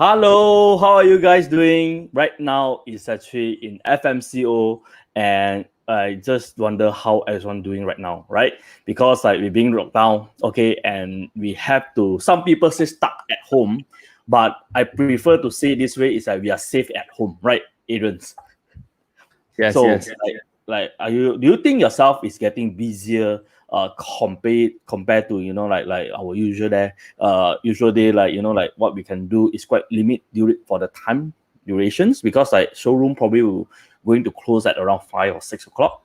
Hello, how are you guys doing? Right now it's actually in FMCO, and I just wonder how everyone doing right now, right? Because like we're being locked down, okay, and we have to. Some people say stuck at home, but I prefer to say this way is that we are safe at home, right, Adrians? Yes, So yes. like are you? Do you think yourself is getting busier? Compared to like our usual day, like like what we can do is quite limit for the time durations, because like showroom probably will going to close at around 5 or 6 o'clock.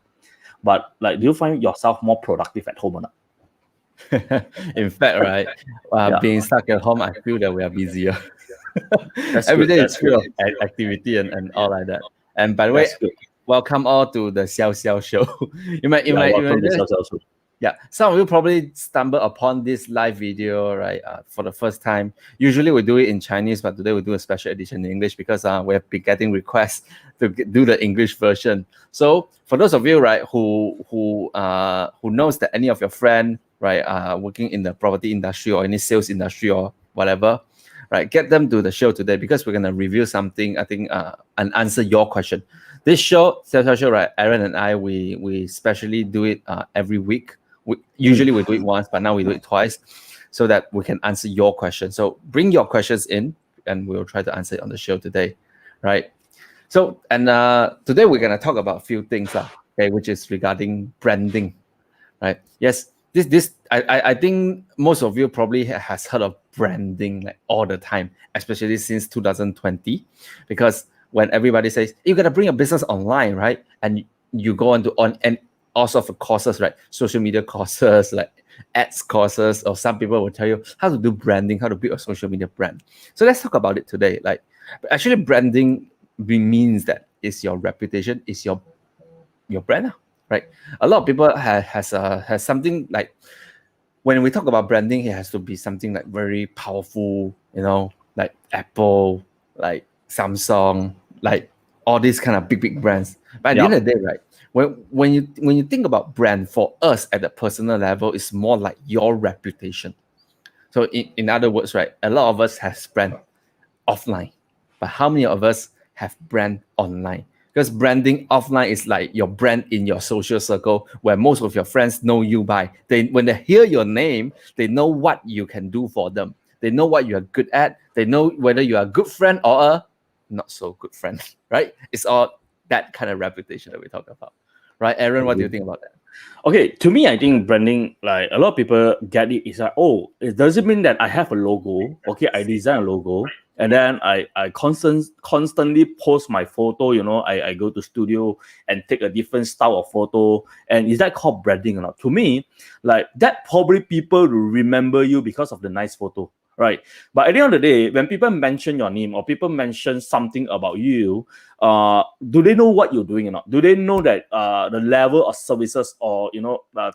But like, do you find yourself more productive at home or not? In fact, right, Yeah, being stuck at home, I feel that we are busier. that's Every good. day That's is good. full of activity and all like that. And by the way, That's good. welcome all to the Xiao Show. Yeah, you welcome to might South South. Yeah, some of you probably stumble upon this live video, right, for the first time. Usually we do it in Chinese, but today we do a special edition in English because we have been getting requests to do the English version. So for those of you, right, who knows that any of your friend, right, working in the property industry or any sales industry or whatever, right, get them to the show today because we're gonna review something, I think, and answer your question. This show, Sales Show, right, Aaron and I, we specially do it every week. Usually we do it once, but now we do it twice so that we can answer your questions. So bring your questions in and we'll try to answer it on the show today, right? So, and today we're going to talk about a few things, okay, which is regarding branding, right? Yes, I think most of you probably has heard of branding like all the time, especially since 2020, because when everybody says you got to bring a business online, right? And you go on and all sorts of courses, right? Social media courses, like ads courses, or some people will tell you how to do branding, how to build a social media brand. So let's talk about it today. Like, actually, branding means that it's your reputation, is your brand, right? A lot of people has something like, when we talk about branding, it has to be something like very powerful, like Apple, like Samsung, like all these kind of big brands. But at the end Yeah. of the day, right, when you think about brand, for us at the personal level, it's more like your reputation. So in other words, right, a lot of us has brand offline, but how many of us have brand online? Because branding offline is like your brand in your social circle, where most of your friends know you by. When they hear your name, they know what you can do for them. They know what you are good at. They know whether you are a good friend or a not so good friend, right? It's all that kind of reputation that we talk about, right? Aaron, what do you think about that? Okay, to me, I think branding, like a lot of people get it, is like, oh, it doesn't mean that I have a logo. Okay, I design a logo, and then I constantly post my photo. I go to studio and take a different style of photo. And is that called branding or not? To me, like that, probably people will remember you because of the nice photo, right? But at the end of the day, when people mention your name or people mention something about you, do they know what you're doing or not? Do they know that the level of services or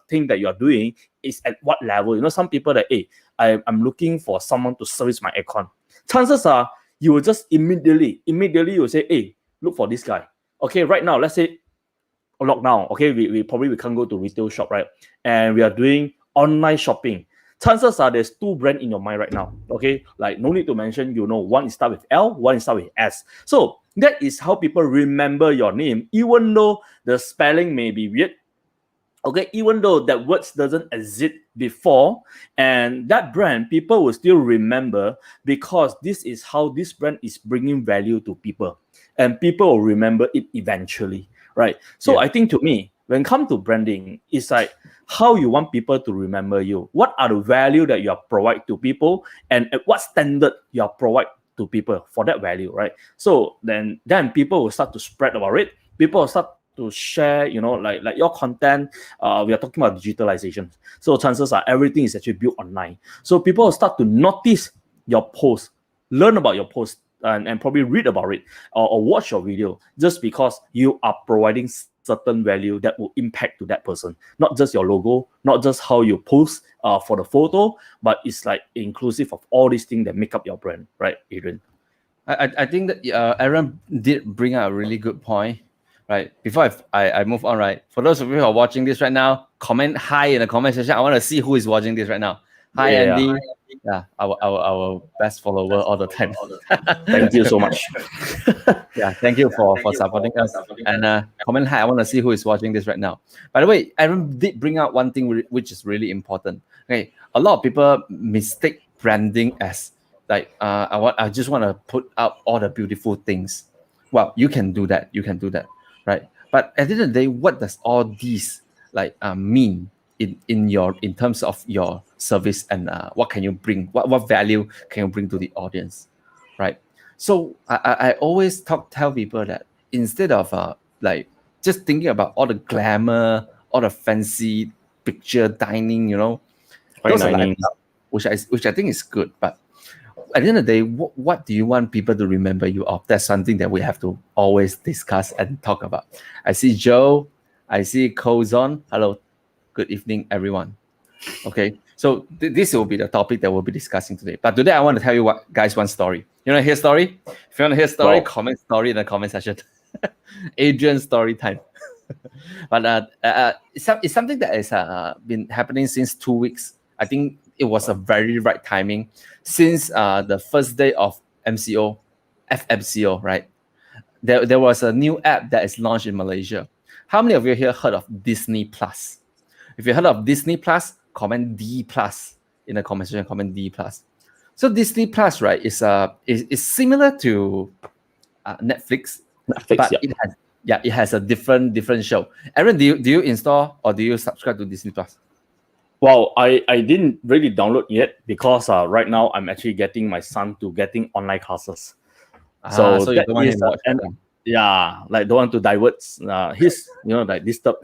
thing that you are doing is at what level? Some people that, hey, I'm looking for someone to service my aircon. Chances are you will just immediately you will say, hey, look for this guy. Okay, right now, let's say lockdown. Okay, we probably we can't go to retail shop, right? And we are doing online shopping. Chances are there's two brands in your mind right now. Okay, like no need to mention, one is start with L, one is start with S. So that is how people remember your name, even though the spelling may be weird. Okay, even though that words doesn't exist before, and that brand people will still remember, because this is how this brand is bringing value to people, and people will remember it eventually, right? So Yeah. I think, to me, when it comes to branding, it's like how you want people to remember you, what are the value that you are provide to people, and at what standard you are provide to people for that value, right? So then people will start to spread about it. People will start to share, like your content. We are talking about digitalization, so chances are everything is actually built online. So people will start to notice your post, learn about your post, and probably read about it, or watch your video, just because you are providing certain value that will impact to that person. Not just your logo, not just how you post for the photo, but it's like inclusive of all these things that make up your brand, right, Adrian? I think that Aaron did bring out a really good point, right? Before I move on, right? For those of you who are watching this right now, comment hi in the comment section. I want to see who is watching this right now. Hi, Yeah. Andy. Yeah, our best follower all the time. Thank you so much. Yeah, thank you for supporting us. And comment hi. I want to see who is watching this right now. By the way, Aaron did bring out one thing which is really important. Okay, a lot of people mistake branding as like I just want to put out all the beautiful things. Well, you can do that. You can do that, right? But at the end of the day, what does all these like mean in terms of your service, and what can you bring? What value can you bring to the audience, right? So I always tell people that instead of like just thinking about all the glamour, all the fancy picture dining, Fine those are dining. lifestyle, which I think is good. But at the end of the day, what do you want people to remember you of? That's something that we have to always discuss and talk about. I see Joe, I see Kozon. Hello, good evening, everyone. Okay, so this will be the topic that we'll be discussing today. But today I want to tell you one story. You want to hear story? If you want to hear story, Wow. comment story in the comment section. Adrian's story time. But it's something that has been happening since 2 weeks. I think it was a very right timing since the first day of MCO, FMCO, right? There was a new app that is launched in Malaysia. How many of you here heard of Disney Plus? If you heard of Disney Plus, comment D plus in the comment section. Comment D plus. So Disney Plus, right, is similar to Netflix, Netflix, but yeah. it has a different show. Aaron, do you install or do you subscribe to Disney Plus? Well, I didn't really download yet because right now I'm actually getting my son to getting online classes. So you that don't want is him to watch and that one. yeah, like don't want to divert his like disturb.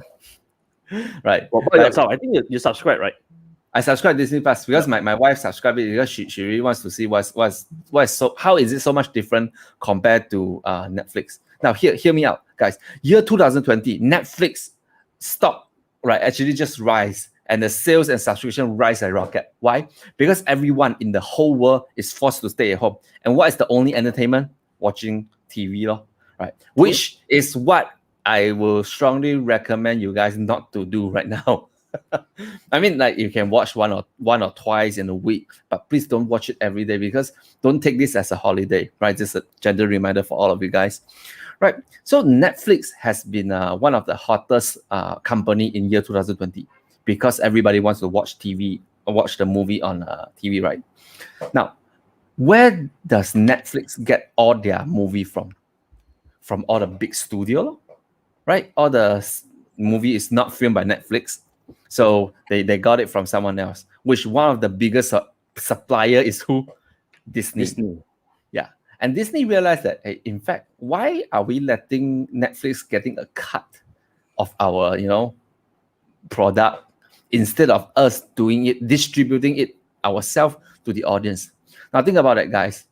Right. What about But yourself? I think you subscribe, right? I subscribe Disney Plus because my wife subscribed it because she really wants to see what's so how is it so much different compared to Netflix. Now hear me out, guys. Year 2020, Netflix stock right actually just rise, and the sales and subscription rise a rocket. Why? Because everyone in the whole world is forced to stay at home, and what is the only entertainment? Watching TV, lor, right? Which is what I will strongly recommend you guys not to do right now. I mean, like you can watch one or twice in a week, but please don't watch it every day, because don't take this as a holiday, right? Just a gentle reminder for all of you guys, right? So Netflix has been one of the hottest company in year 2020 because everybody wants to watch TV, watch the movie on TV, right? Now, where does Netflix get all their movie from? From all the big studio, right? All the movie is not filmed by Netflix. So they got it from someone else, which one of the biggest supplier is who? Disney. Yeah. And Disney realized that, hey, in fact, why are we letting Netflix getting a cut of our, product instead of us doing it, distributing it ourselves to the audience? Now think about it, guys.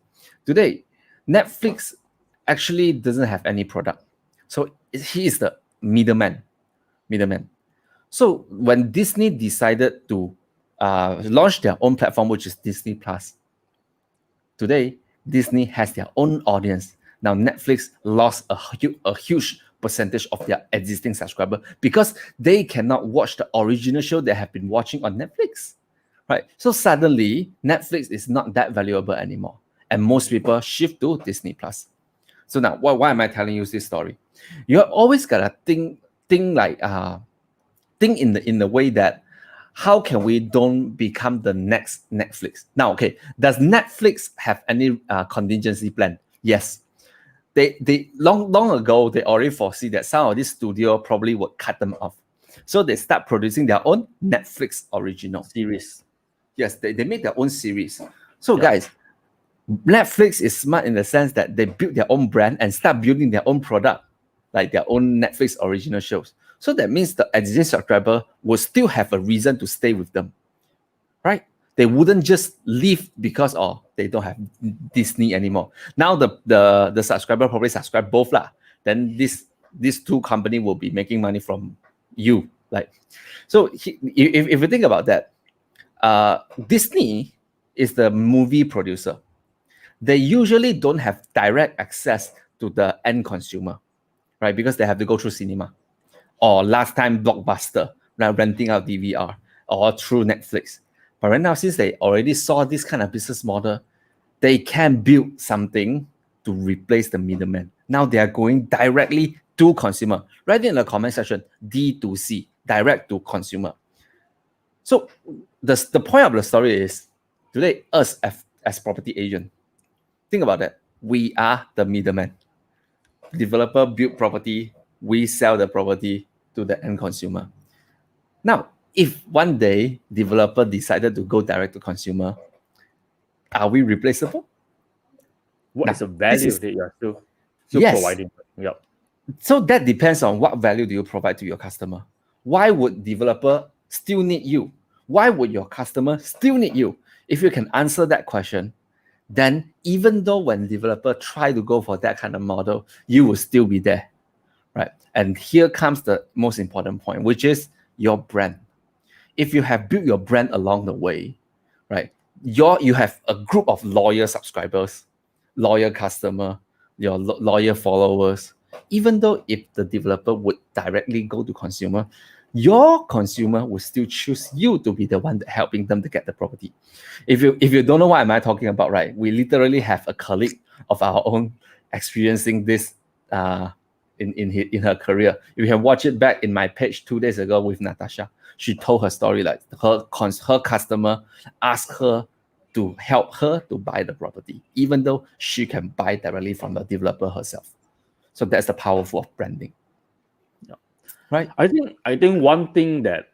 Today, Netflix actually doesn't have any product. So he is the middleman. So when Disney decided to launch their own platform, which is Disney Plus, today Disney has their own audience. Now Netflix lost a huge percentage of their existing subscriber because they cannot watch the original show they have been watching on Netflix, right? So suddenly Netflix is not that valuable anymore, and most people shift to Disney Plus. So now, why am I telling you this story? You always gotta think like think in the way that how can we don't become the next Netflix? Now, okay, does Netflix have any contingency plan? Yes. They long ago they already foresee that some of this studio probably would cut them off. So they start producing their own Netflix original series. Yes, they make their own series. So guys, Netflix is smart in the sense that they build their own brand and start building their own product, like their own Netflix original shows. So that means the existing subscriber will still have a reason to stay with them, right? They wouldn't just leave because they don't have Disney anymore. Now the subscriber probably subscribe both lah. Then these two company will be making money from you, like. So if you think about that, Disney is the movie producer. They usually don't have direct access to the end consumer, right? Because they have to go through cinema, or last time Blockbuster, right, renting out DVR, or through Netflix. But right now, since they already saw this kind of business model, they can build something to replace the middleman. Now they are going directly to consumer. Write in the comment section, D2C, direct to consumer. So the point of the story is, today, us as property agent, think about that. We are the middleman. Developer build property, we sell the property to the end consumer. Now, if one day developer decided to go direct to consumer, are we replaceable? What Now, is the value is- that you're still Yes. providing? Yep. So that depends on what value do you provide to your customer. Why would developer still need you? Why would your customer still need you? If you can answer that question, then even though when developer try to go for that kind of model, you will still be there, right? And here comes the most important point, which is your brand. If you have built your brand along the way, right, you have a group of loyal subscribers, loyal customer, your loyal followers. Even though if the developer would directly go to consumer, your consumer will still choose you to be the one that helping them to get the property. If you don't know what am I talking about, right? We literally have a colleague of our own experiencing this in her career. You can watch it back in my page 2 days ago with Natasha. She told her story, like her customer asked her to help her to buy the property, even though she can buy directly from the developer herself. So that's the powerful of branding. Yeah. Right? I think one thing that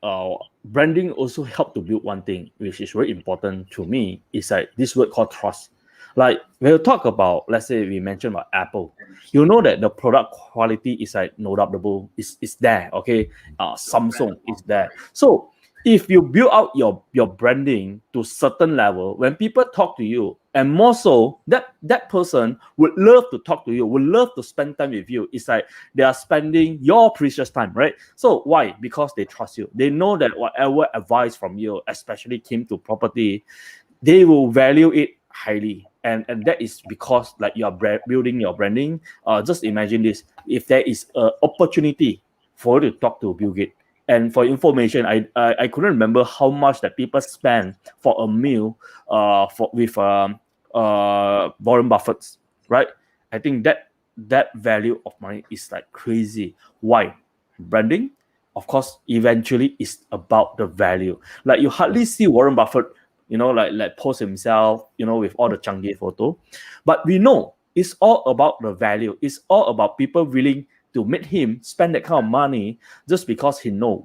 branding also help to build one thing, which is very important to me, is like this word called trust. Like when you talk about, let's say we mentioned about Apple, you know that the product quality is like no doubtable, is there. Okay, Samsung is there. So if you build out your branding to certain level, when people talk to you, and more so that person would love to talk to you, would love to spend time with you. It's like they are spending your precious time, right? So why? Because they trust you. They know that whatever advice from you, especially came to property, they will value it highly. And that is because like you are building your branding. Just imagine this: if there is an opportunity for you to talk to Bill Gates, and for information, I couldn't remember how much that people spend for a meal with Warren Buffett, right? I think that value of money is like crazy. Why? Branding, of course, eventually is about the value. Like you hardly see Warren Buffett, like post himself, with all the Changi photo. But we know it's all about the value. It's all about people willing to make him spend that kind of money just because he know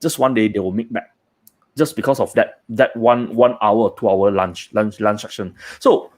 just one day they will make back. Just because of that 1 hour, 2 hour lunch session. So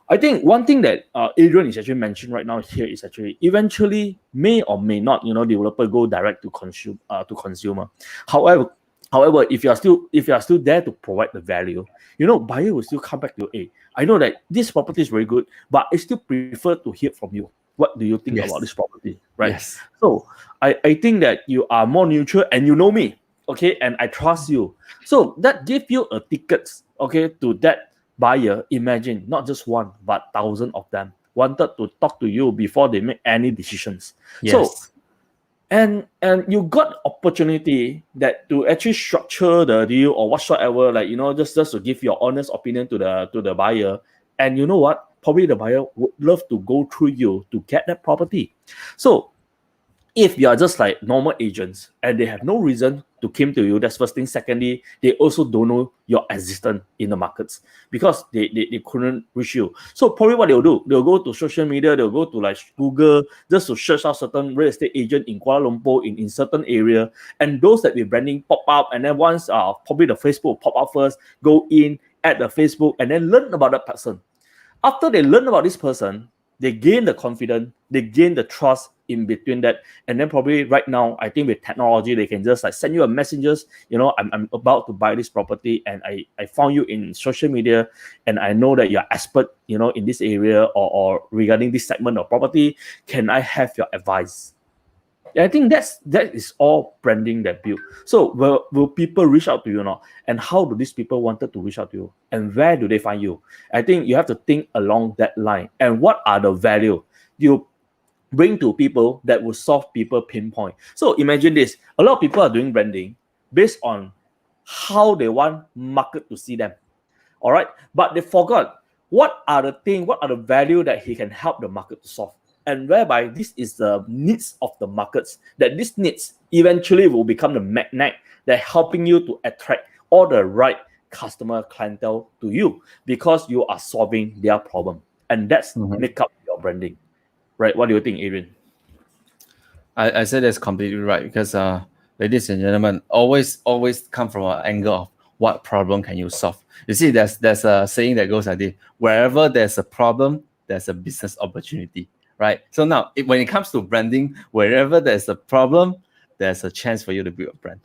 I think one thing that Adrian is actually mentioned right now here is actually eventually may or may not, developer go direct to consumer. However, if you are still there to provide the value, buyer will still come back to you. Hey, I know that this property is very good, but I still prefer to hear from you. What do you think Yes. about this property? Right. Yes. So I think that you are more neutral and you know me, okay, and I trust you. So that gives you a ticket, okay, to that buyer. Imagine not just one, but thousands of them wanted to talk to you before they make any decisions. Yes. So and you got opportunity that to actually structure the deal or whatsoever, like just to give your honest opinion to the buyer. And you know what? Probably the buyer would love to go through you to get that property. So if you are just like normal agents and they have no reason to come to you, that's first thing. Secondly, they also don't know your existence in the markets because they couldn't reach you. So probably what they'll do, they'll go to social media, they'll go to like Google just to search out certain real estate agent in Kuala Lumpur in certain area. And those that with branding pop up, and then once probably the Facebook pop up first, go in, add the Facebook, and then learn about that person. After they learn about this person, they gain the confidence, they gain the trust in between that. And then probably right now, I think with technology, they can just like send you a messengers, I'm about to buy this property and I found you in social media and I know that you're expert, in this area or regarding this segment of property. Can I have your advice? I think that is all branding that build. So will people reach out to you now? And how do these people wanted to reach out to you? And where do they find you? I think you have to think along that line. And what are the value you bring to people that will solve people pain point? So imagine this. A lot of people are doing branding based on how they want market to see them. All right, but they forgot what are the value that he can help the market to solve, and whereby this is the needs of the markets, that this needs eventually will become the magnet that helping you to attract all the right customer clientele to you, because you are solving their problem, and that's make up your branding, right? What do you think, Adrian? I say that's completely right, because ladies and gentlemen, always come from an angle of what problem can you solve. You see, there's a saying that goes like this: wherever there's a problem, there's a business opportunity, right? So now, when it comes to branding, wherever there's a problem, there's a chance for you to build a brand.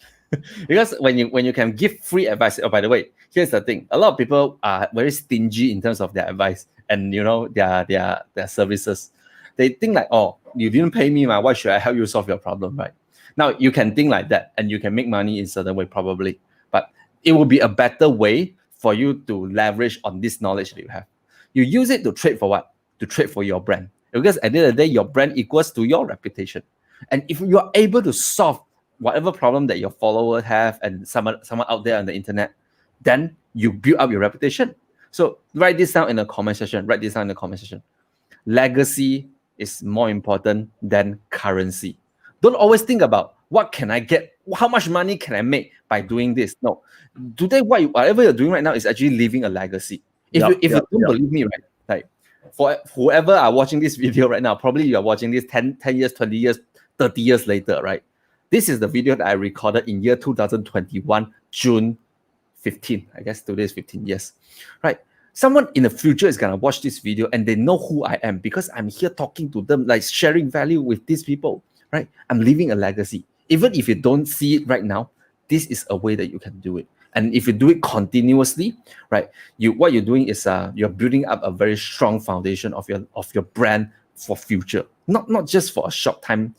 Because when you can give free advice, oh, by the way, here's the thing: a lot of people are very stingy in terms of their advice and their services. They think like, oh, you didn't pay me, why should I help you solve your problem, right? Now you can think like that, and you can make money in a certain way probably, but it will be a better way for you to leverage on this knowledge that you have. You use it to trade for what? To trade for your brand, because at the end of the day, your brand equals to your reputation. And if you are able to solve whatever problem that your followers have and someone out there on the internet, then you build up your reputation. So write this down in the comment section. Legacy is more important than currency. Don't always think about what can I get, how much money can I make by doing this. No, today whatever you're doing right now is actually leaving a legacy. If you don't believe me, right? Like, for whoever are watching this video right now, probably you are watching this 10 years, 20 years, 30 years later, right? This is the video that I recorded in year 2021, June 15. I guess today is 15 years, right? Someone in the future is going to watch this video and they know who I am, because I'm here talking to them, like sharing value with these people, right? I'm leaving a legacy. Even if you don't see it right now, this is a way that you can do it. And if you do it continuously, right, what you're doing is you're building up a very strong foundation of your brand for future, not just for a short time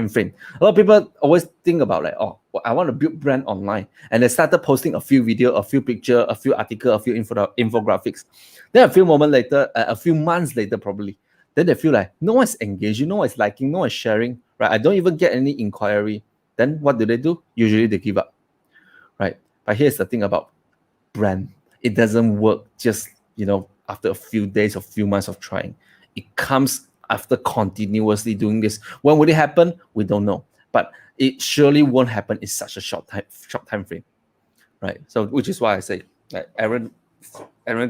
frame. A lot of people always think about like, oh, I want to build brand online, and they started posting a few video, a few picture, a few article, a few infographics. Then a few moments later, a few months later probably, then they feel like no one's engaging, no one's liking, no one's sharing, right? I don't even get any inquiry. Then what do? Usually they give up, right? But here's the thing about brand: it doesn't work just after a few days or few months of trying. It comes after continuously doing this. When will it happen? We don't know, but it surely won't happen in such a short time frame, right? So, which is why I say, like, Aaron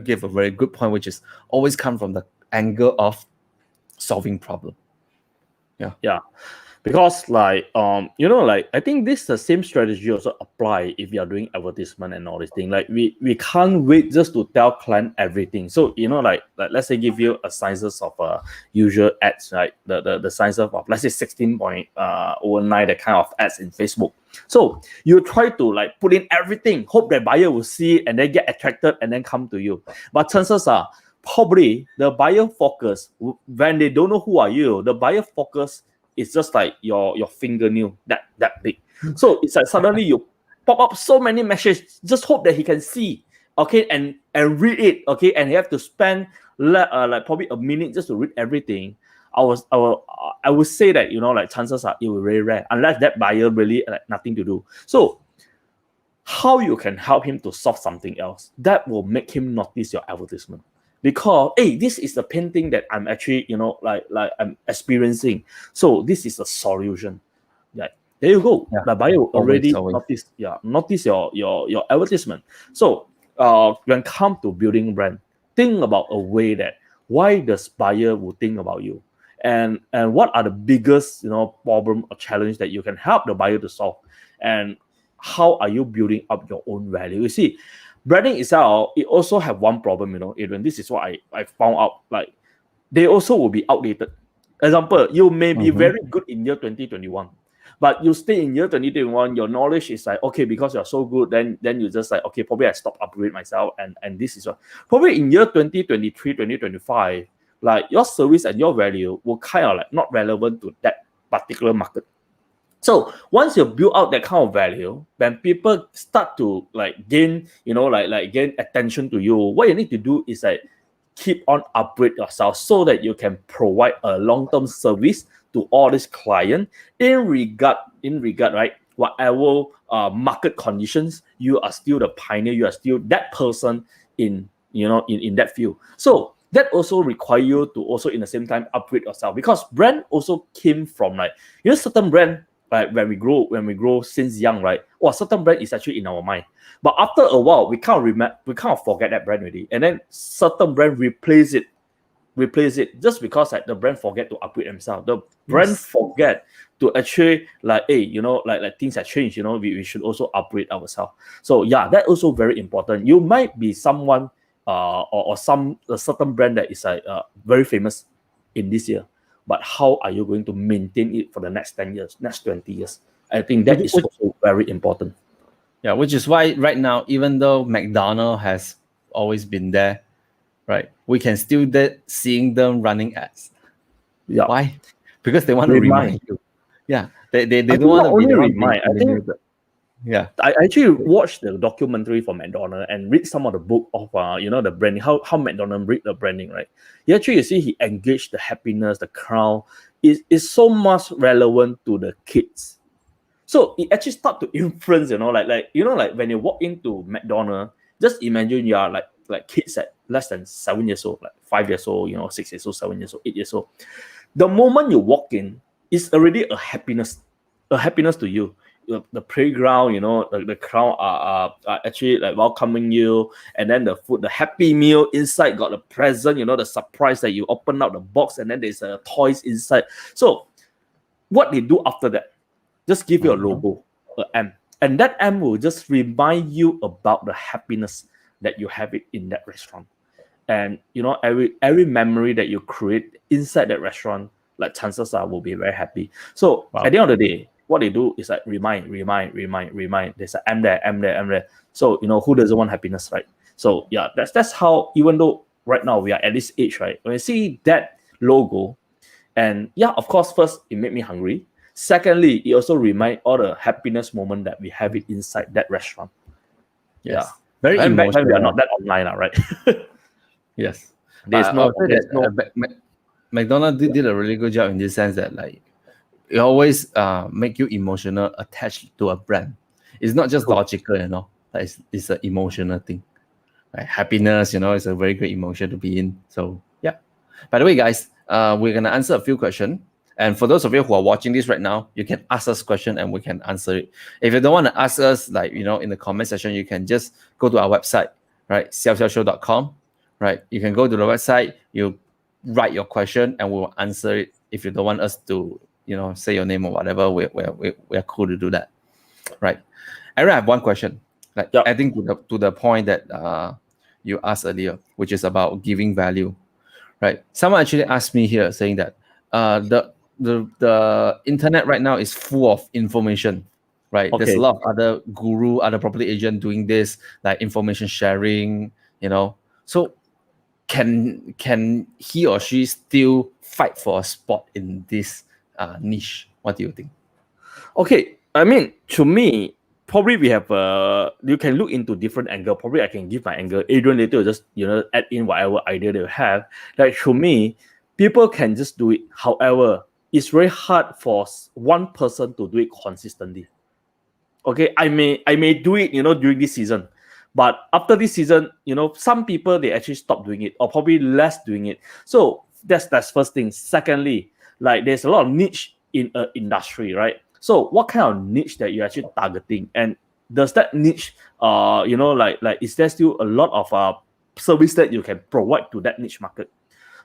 gave a very good point, which is always come from the angle of solving problem. Yeah, because like like I think this the same strategy also apply if you are doing advertisement and all this thing. Like we can't wait just to tell client everything. So like let's say give you a sizes of usual ads, right? The size of let's say 16.09, that kind of ads in Facebook. So you try to like put in everything, hope that buyer will see it and then get attracted and then come to you. But chances are probably the buyer focus, when they don't know who are you, the buyer focus is just like your fingernail that big. So it's like suddenly you pop up so many messages, just hope that he can see, okay, and read it, okay, and you have to spend like probably a minute just to read everything. I would say that like chances are it will very rare unless that buyer really like nothing to do. So how you can help him to solve something else that will make him notice your advertisement. Because hey, this is the painting that I'm actually like I'm experiencing. So this is a solution. Like there you go. The buyer will already notice your advertisement. So when come to building brand, think about a way that why does buyer will think about you, and what are the biggest problem or challenge that you can help the buyer to solve, and how are you building up your own value. You see, branding itself, it also have one problem, Adrian. This is what I found out. Like, they also will be outdated. Example, you may be very good in year 2021, but you stay in year 2021, your knowledge is like, okay, because you're so good, then you just like, okay, probably I stop upgrade myself, and this is what. Probably in year 2023, 2025, like your service and your value will kind of like not relevant to that particular market. So once you build out that kind of value, when people start to like gain, like gain attention to you, what you need to do is like keep on upgrade yourself so that you can provide a long-term service to all these clients in regard, right, whatever market conditions, you are still the pioneer, you are still that person in that field. So that also require you to also in the same time upgrade yourself, because brand also came from like, certain brand, right? When we grow since young, right? Or certain brand is actually in our mind. But after a while, we can't forget that brand already. And then certain brand replace it just because like the brand forget to upgrade themselves. The brand forget to actually like, hey, like things have changed, we should also upgrade ourselves. So yeah, that also very important. You might be someone or a certain brand that is like very famous in this year, but how are you going to maintain it for the next 10 years, next 20 years? I think that is also very important. Yeah, which is why right now, even though McDonald's has always been there, right, we can still seeing them running ads. Yeah. Why? Because they want to remind you. Yeah, they don't want to be the one being eliminated. Yeah, I actually watched the documentary for McDonald's and read some of the book of the branding, how McDonald's read the branding, right? You see he engaged the happiness, the crowd is so much relevant to the kids. So it actually start to influence, like when you walk into McDonald's, just imagine you are like kids at less than 7 years old, like 5 years old, 6 years old, 7 years old, 8 years old. The moment you walk in, it's already a happiness to you. The playground, the crowd are actually like welcoming you, and then the food, the happy meal inside got a present, the surprise that you open out the box and then there's toys inside. So what they do after that, just give you a logo, a M, and that M will just remind you about the happiness that you have it in that restaurant. And every memory that you create inside that restaurant, like chances are will be very happy. So at the end of the day, what they do is like remind. There's an M there. So who doesn't want happiness, right? So yeah, that's how, even though right now we are at this age, right? When I see that logo, and yeah, of course, first it made me hungry. Secondly, it also remind all the happiness moment that we have it inside that restaurant. yes. Yeah. Very And back emotional. then we are not that online, right? Yes. There's no McDonald's did a really good job in this sense that like it always make you emotional attached to a brand. It's not just logical, like it's an emotional thing. Right? Happiness, is a very great emotion to be in. So yeah. By the way, guys, we're gonna answer a few questions. And for those of you who are watching this right now, you can ask us question and we can answer it. If you don't want to ask us, like in the comment section, you can just go to our website, right? SiowSeowShow.com, right? You can go to the website, you write your question, and we will answer it. If you don't want us to, say your name or whatever, we're cool to do that, right? Aaron, I have one question, like adding to the point that you asked earlier, which is about giving value, right? Someone actually asked me here saying that the internet right now is full of information, right? There's a lot of other guru, other property agent doing this, like information sharing, So can he or she still fight for a spot in this niche? What do you think? Okay, I mean, to me, probably we have you can look into different angle. Probably I can give my angle. Adrian later will just add in whatever idea they have. Like to me, people can just do it. However, it's very hard for one person to do it consistently. Okay, I may do it, during this season, but after this season, some people they actually stop doing it or probably less doing it. So that's first thing. Secondly, like there's a lot of niche in an industry, right? So what kind of niche that you're actually targeting, and does that niche, like is there still a lot of service that you can provide to that niche market?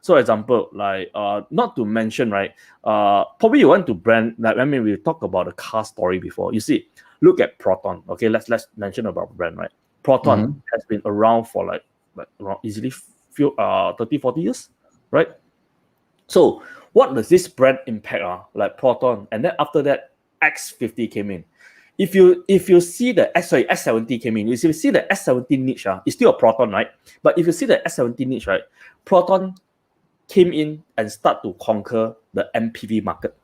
So example, like not to mention, right? Probably you want to brand, like we talked about the car story before. You see, look at Proton. Okay, let's mention about brand, right? Proton has been around for like around easily 30, 40 years, right? So what does this brand impact? Like Proton, and then after that, X50 came in. If you see the S70 came in, if you see the S70 niche, it's still a Proton, right? But if you see the S70 niche, right, Proton came in and start to conquer the MPV market.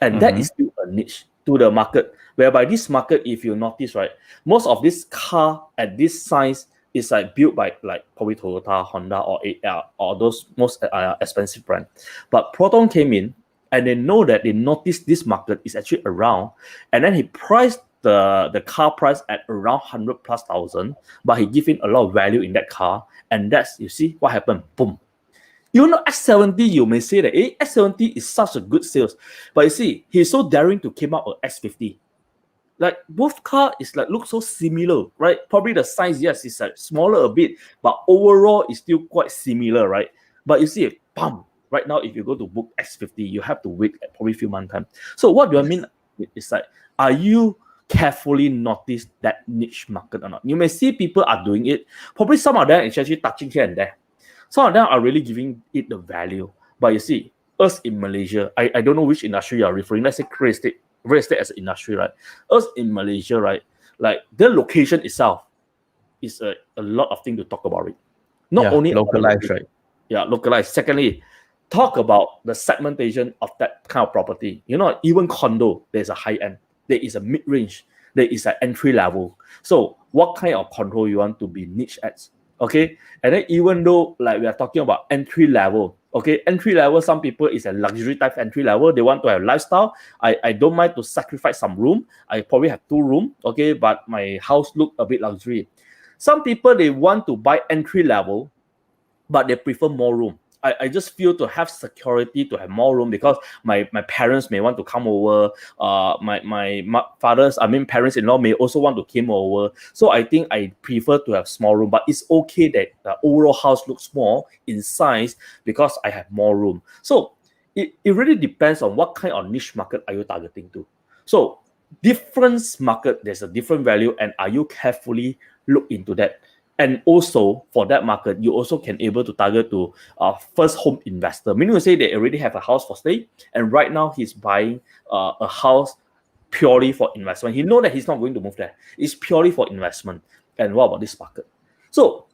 And that is still a niche to the market, whereby this market, if you notice, right, most of this car at this size is like built by like probably Toyota, Honda, or those most expensive brand. But Proton came in and they know that they notice this market is actually around, and then he priced the car price at around 100 plus thousand, but he give in a lot of value in that car, and that's, you see what happened, boom. You know, S70, you may say that S70 is such a good sales, but you see, he's so daring to came out with S50. Like both car is like look so similar, right? Probably the size, yes, is like smaller a bit, but overall it's still quite similar, right? But you see, bam, right now if you go to book S50, you have to wait probably a few months time. So what do I mean? It's like, are you carefully notice that niche market or not? You may see people are doing it. Probably some of them is actually touching here and there. Some of them are really giving it the value. But you see, us in Malaysia, I don't know which industry you are referring. Let's say real estate as an industry, right? Us in Malaysia, right? Like the location itself is a lot of things to talk about it. Not only localized, right? Yeah, localized. Secondly, talk about the segmentation of that kind of property. You know, even condo, there's a high end, there is a mid range, there is an entry level. So, what kind of control you want to be niche at? Okay, and then even though like we are talking about entry level, okay, entry level, some people is a luxury type entry level. They want to have lifestyle. I don't mind to sacrifice some room. I probably have 2 rooms, okay, but my house look a bit luxury. Some people they want to buy entry level, but they prefer more room. I just feel to have security, to have more room, because my parents may want to come over. My fathers, I mean parents-in-law may also want to come over. So I think I prefer to have small room, but it's okay that the overall house looks small in size because I have more room. So it really depends on what kind of niche market are you targeting to. So different market, there's a different value, and are you carefully look into that? And also for that market, you also can able to target to first home investor. Meaning to say they already have a house for stay, and right now he's buying a house purely for investment. He know that he's not going to move there. It's purely for investment. And what about this market? So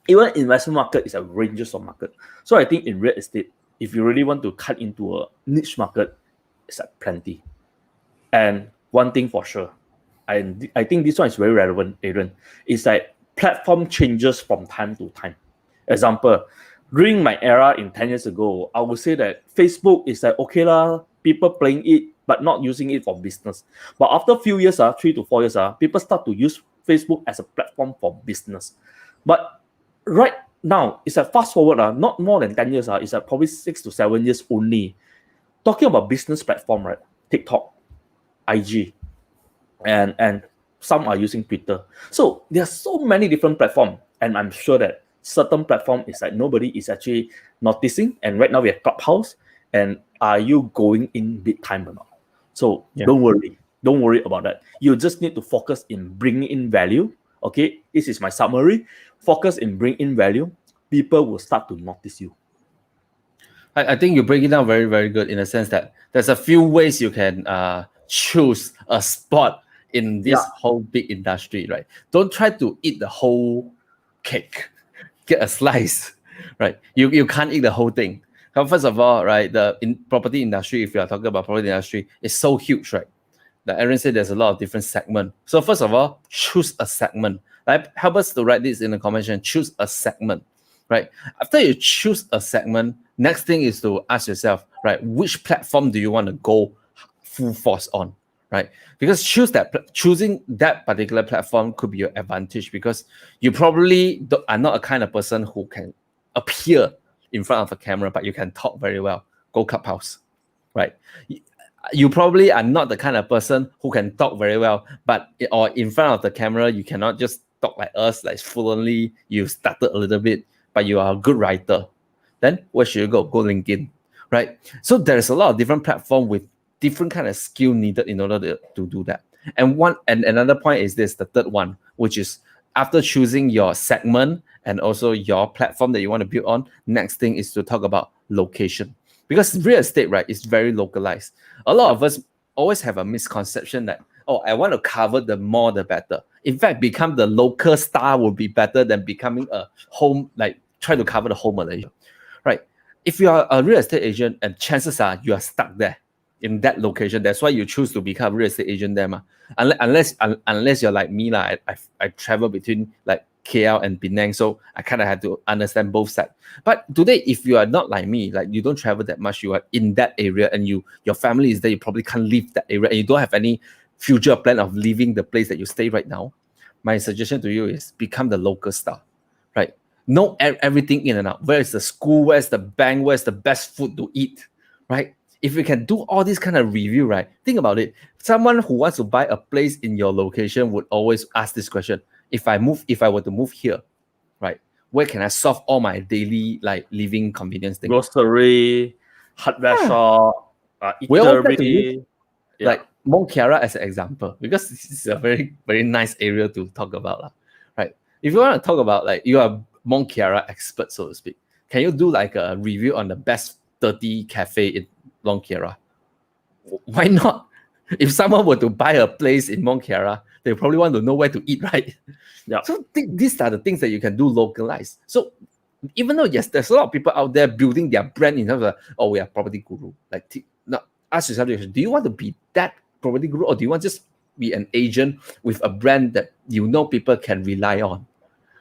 even investment market is a ranges of market. So I think in real estate, if you really want to cut into a niche market, it's like plenty. And one thing for sure, and I think this one is very relevant, Adrian, is like platform changes from time to time. Example, during my era in 10 years ago, I would say that Facebook is like, okay lah, people playing it, but not using it for business. But after a few years, 3 to 4 years, people start to use Facebook as a platform for business. But right now, it's a fast forward, not more than 10 years, it's probably 6 to 7 years only. Talking about business platform, right? TikTok, IG, and some are using Twitter. So there are so many different platforms, and I'm sure that certain platform is like nobody is actually noticing. And right now we have Clubhouse, and are you going in big time or not? So don't worry about that. You just need to focus in bringing in value. Okay, this is my summary. Focus in bringing in value. People will start to notice you. I think you break it down very, very good in a sense that there's a few ways you can choose a spot in this whole big industry, right? Don't try to eat the whole cake. Get a slice, right? You can't eat the whole thing. First of all, right, the property industry, if you are talking about property industry, is so huge, right? Like Aaron said, there's a lot of different segments. So first of all, choose a segment. Like, help us to write this in the comment section. Choose a segment, right? After you choose a segment, next thing is to ask yourself, right, which platform do you want to go full force on? Right, because choosing that particular platform could be your advantage, because you probably are not a kind of person who can appear in front of a camera, but you can talk very well. Go Clubhouse, right? You probably are not the kind of person who can talk very well, but or in front of the camera you cannot just talk like us, like fluently. You started a little bit, but you are a good writer. Then where should you go? Go LinkedIn, right? So there's a lot of different platforms with different kind of skill needed in order to do that. And another point is this, the third one, which is after choosing your segment and also your platform that you want to build on, next thing is to talk about location. Because real estate, right, is very localized. A lot of us always have a misconception that, oh, I want to cover the more the better. In fact, become the local star will be better than becoming a home, like try to cover the whole Malaysia, right? If you are a real estate agent, and chances are you are stuck there, in that location. That's why you choose to become a real estate agent there. Unless you're like me, I travel between like KL and Penang, so I kind of had to understand both sides. But today, if you are not like me, like you don't travel that much, you are in that area and your family is there, you probably can't leave that area and you don't have any future plan of leaving the place that you stay right now. My suggestion to you is become the local star, right? Know everything in and out. Where is the school? Where's the bank? Where's the best food to eat, right? If you can do all this kind of review, right? Think about it. Someone who wants to buy a place in your location would always ask this question: if I were to move here, right? Where can I solve all my daily like living convenience things? Grocery, hardware shop, We always like to use eatery. like Mont Kiara as an example because this is a very, very nice area to talk about, right? If you want to talk about like you are Mont Kiara expert, so to speak, can you do like a review on the best 30 cafe in Mont Kiara? Why not? If someone were to buy a place in Mont Kiara, they probably want to know where to eat, right? Yeah. So these are the things that you can do localized. So even though yes, there's a lot of people out there building their brand in terms of we are property guru. Like now, ask yourself, do you want to be that property guru, or do you want to just be an agent with a brand that you know people can rely on?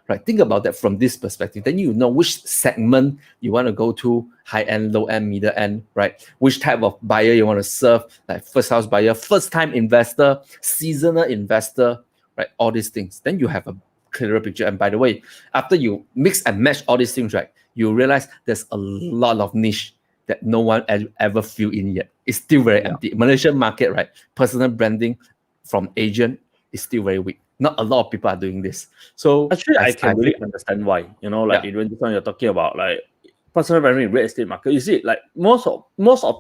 Right? Think about that from this perspective. Then you know which segment you want to go to, high end, low end, middle end, right? Which type of buyer you want to serve, like first house buyer, first time investor, seasonal investor, right? All these things. Then you have a clearer picture. And by the way, after you mix and match all these things, right, you realize there's a lot of niche that no one ever fill in yet. It's still very empty. Malaysian market, right? Personal branding from agent is still very weak. Not a lot of people are doing this. So actually, I can really understand why. Like when you're talking about like personal branding in real estate market, you see, like most of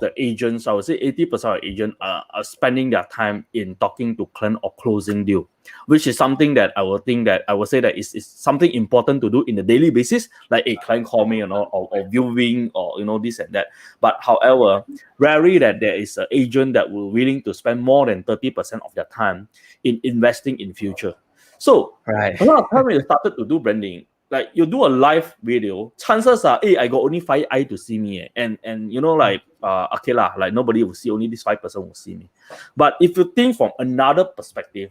the agents, I would say 80% of agents are spending their time in talking to client or closing deal, which is something that I would say that is something important to do in the daily basis, like a client call me, or viewing, or this and that. But however, rarely that there is an agent that will willing to spend more than 30% of their time in investing in future. So right. a lot of time when you started to do branding, like you do a live video, chances are, I got only 5 eyes to see me, and like okay lah, like nobody will see, only this 5% will see me. But if you think from another perspective,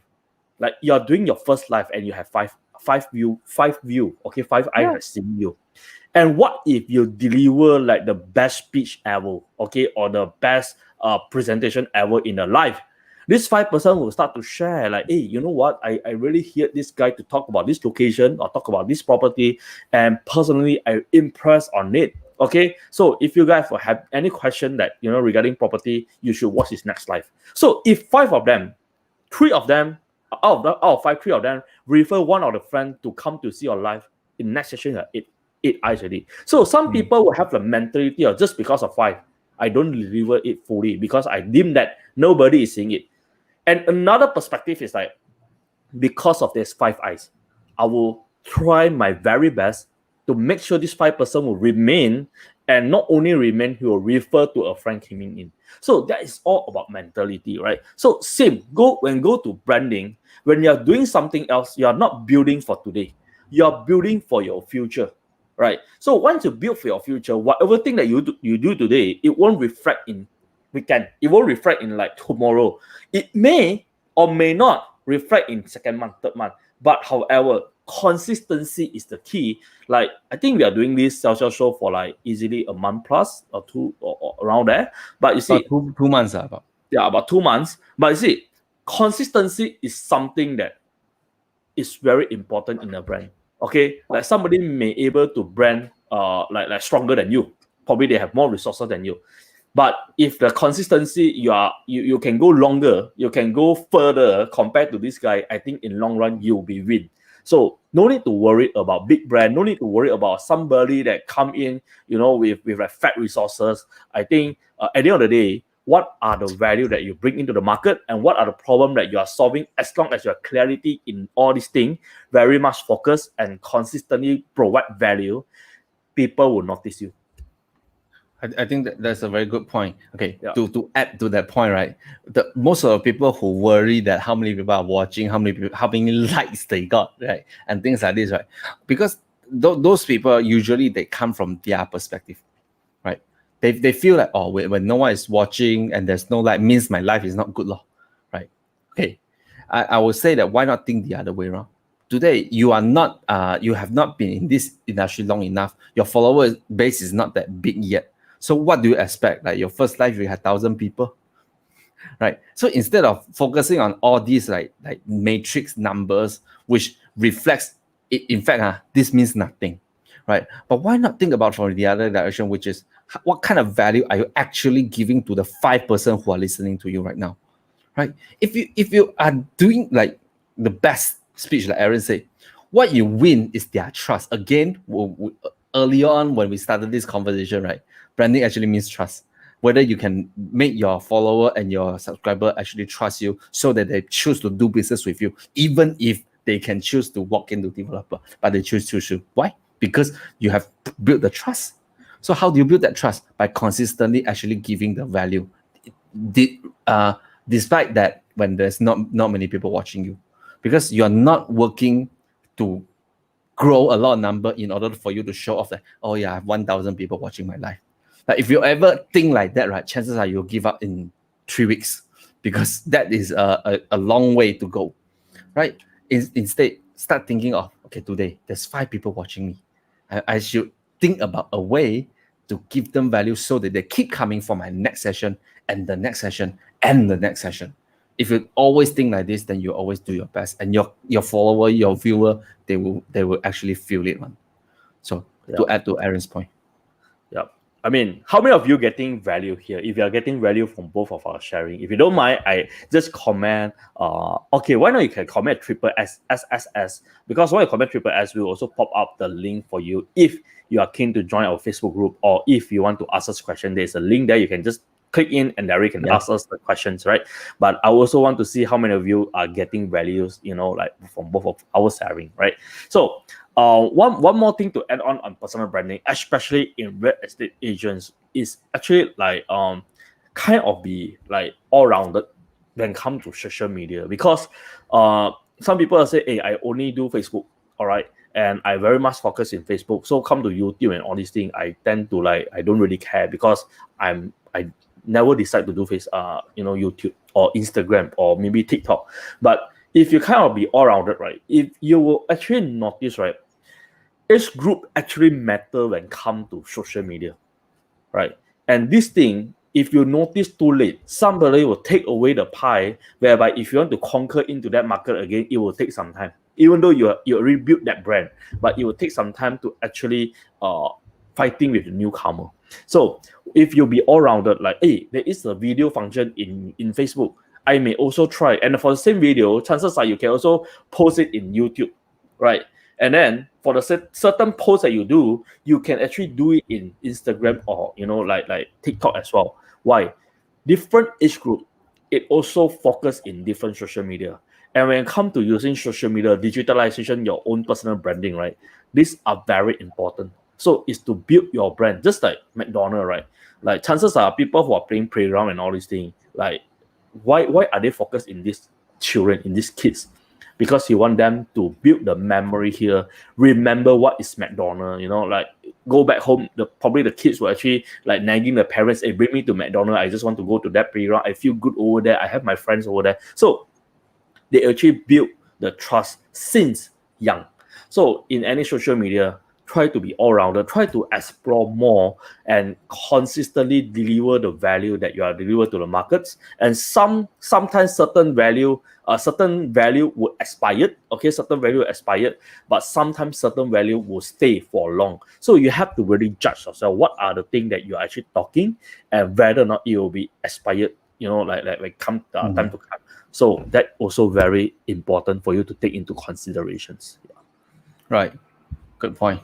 like you're doing your first live and you have five view, okay, 5 eyes have seen you. And what if you deliver like the best speech ever, okay, or the best presentation ever in a live? This 5% will start to share like, hey, you know what? I really heard this guy to talk about this location or talk about this property, and personally, I impressed on it. Okay, so if you guys have any question that regarding property, you should watch this next live. So if 5 of them, 3 of them out of 5, 3 of them refer one of the friends to come to see your live, in next session, 8 eyes already. So some people will have the mentality of just because of 5, I don't deliver it fully because I deem that nobody is seeing it. And another perspective is like, because of this 5 eyes, I will try my very best to make sure this 5% will remain, and not only remain, he will refer to a friend coming in. So that is all about mentality, right? So same, go to branding. When you're doing something else, you're not building for today. You're building for your future, right? So once you build for your future, whatever thing that you do today, it won't reflect in weekend. It won't reflect in like tomorrow. It may or may not reflect in second month, third month. But however, consistency is the key. Like I think we are doing this SiowSeowShow for like easily a month plus or 2 or around there. But you see, about 2 months about. Yeah, about 2 months. But you see, consistency is something that is very important in a brand. Okay, like somebody may able to brand like stronger than you. Probably they have more resources than you. But if the consistency, you can go longer, you can go further compared to this guy, I think in long run you'll be win. So no need to worry about big brand, no need to worry about somebody that come in, with like fat resources. I think at the end of the day, what are the value that you bring into the market, and what are the problem that you are solving? As long as you have clarity in all these things, very much focus and consistently provide value, people will notice you. I think that's a very good point. Okay, to add to that point, right? Most of the people who worry that how many people are watching, how many likes they got, right, and things like this, right? Because those people usually they come from their perspective, right? They feel like, oh, when no one is watching and there's no like, means my life is not good, right? Okay, I would say that why not think the other way around? Today you are not you have not been in this industry long enough. Your follower base is not that big yet. So what do you expect? Like your first life you had 1,000 people, right? So instead of focusing on all these like matrix numbers, which reflects it, in fact, this means nothing, right? But why not think about from the other direction, which is what kind of value are you actually giving to the 5% who are listening to you right now, right? If you are doing like the best speech, like Aaron said, what you win is their trust. Again, earlier on when we started this conversation, right? Branding actually means trust. Whether you can make your follower and your subscriber actually trust you so that they choose to do business with you, even if they can choose to walk into developer, but they choose to. Why? Because you have built the trust. So how do you build that trust? By consistently actually giving the value. Despite that, when there's not many people watching you, because you're not working to grow a lot of number in order for you to show off that, oh yeah, I have 1,000 people watching my life. Like if you ever think like that, right, chances are you'll give up in 3 weeks, because that is a long way to go, right? Instead, start thinking of, okay, today there's 5 people watching me. I should think about a way to give them value so that they keep coming for my next session and the next session and the next session. If you always think like this, then you always do your best, and your follower, your viewer, they will actually feel it, man. So to add to Aaron's point. Yeah. I mean, how many of you getting value here? If you are getting value from both of our sharing, if you don't mind, I just comment. Okay, why not you can comment triple SSS, because when you comment triple S, we'll also pop up the link for you if you are keen to join our Facebook group, or if you want to ask us a question. There's a link there. You can just click in and there you can ask us the questions, right? But I also want to see how many of you are getting values, like from both of our sharing, right? So one more thing to add on personal branding, especially in real estate agents, is actually like kind of be like all-rounded when it comes to social media, because some people say, hey, I only do Facebook, all right, and I very much focus in Facebook. So come to YouTube and all these things, I tend to like, I don't really care, because I never decide to do YouTube or Instagram or maybe TikTok. But if you kind of be all-rounded, right, if you will actually notice, right, each group actually matter when come to social media, right? And this thing, if you notice too late, somebody will take away the pie, whereby if you want to conquer into that market again, it will take some time. Even though you rebuild that brand, but it will take some time to actually fighting with the newcomer. So if you be all-rounded, like, hey, there is a video function in Facebook, I may also try. And for the same video, chances are you can also post it in YouTube, right? And then for the certain posts that you do, you can actually do it in Instagram or like TikTok as well. Why? Different age group, it also focus in different social media. And when it comes to using social media, digitalization, your own personal branding, right? These are very important. So it's to build your brand, just like McDonald's, right? Like chances are people who are playing playground and all these things, like why are they focused in these children, in these kids? Because you want them to build the memory here, remember what is McDonald's, like go back home, probably the kids will actually like nagging the parents, hey, bring me to McDonald's, I just want to go to that playground, I feel good over there, I have my friends over there. So they actually build the trust since young. So in any social media, try to be all-rounder, try to explore more and consistently deliver the value that you are delivered to the markets. And sometimes certain value will expire, okay, certain value will expire, but sometimes certain value will stay for long. So you have to really judge yourself, what are the things that you're actually talking and whether or not it will be expired, like come time to come. So that also very important for you to take into considerations. Yeah. Right. Good point.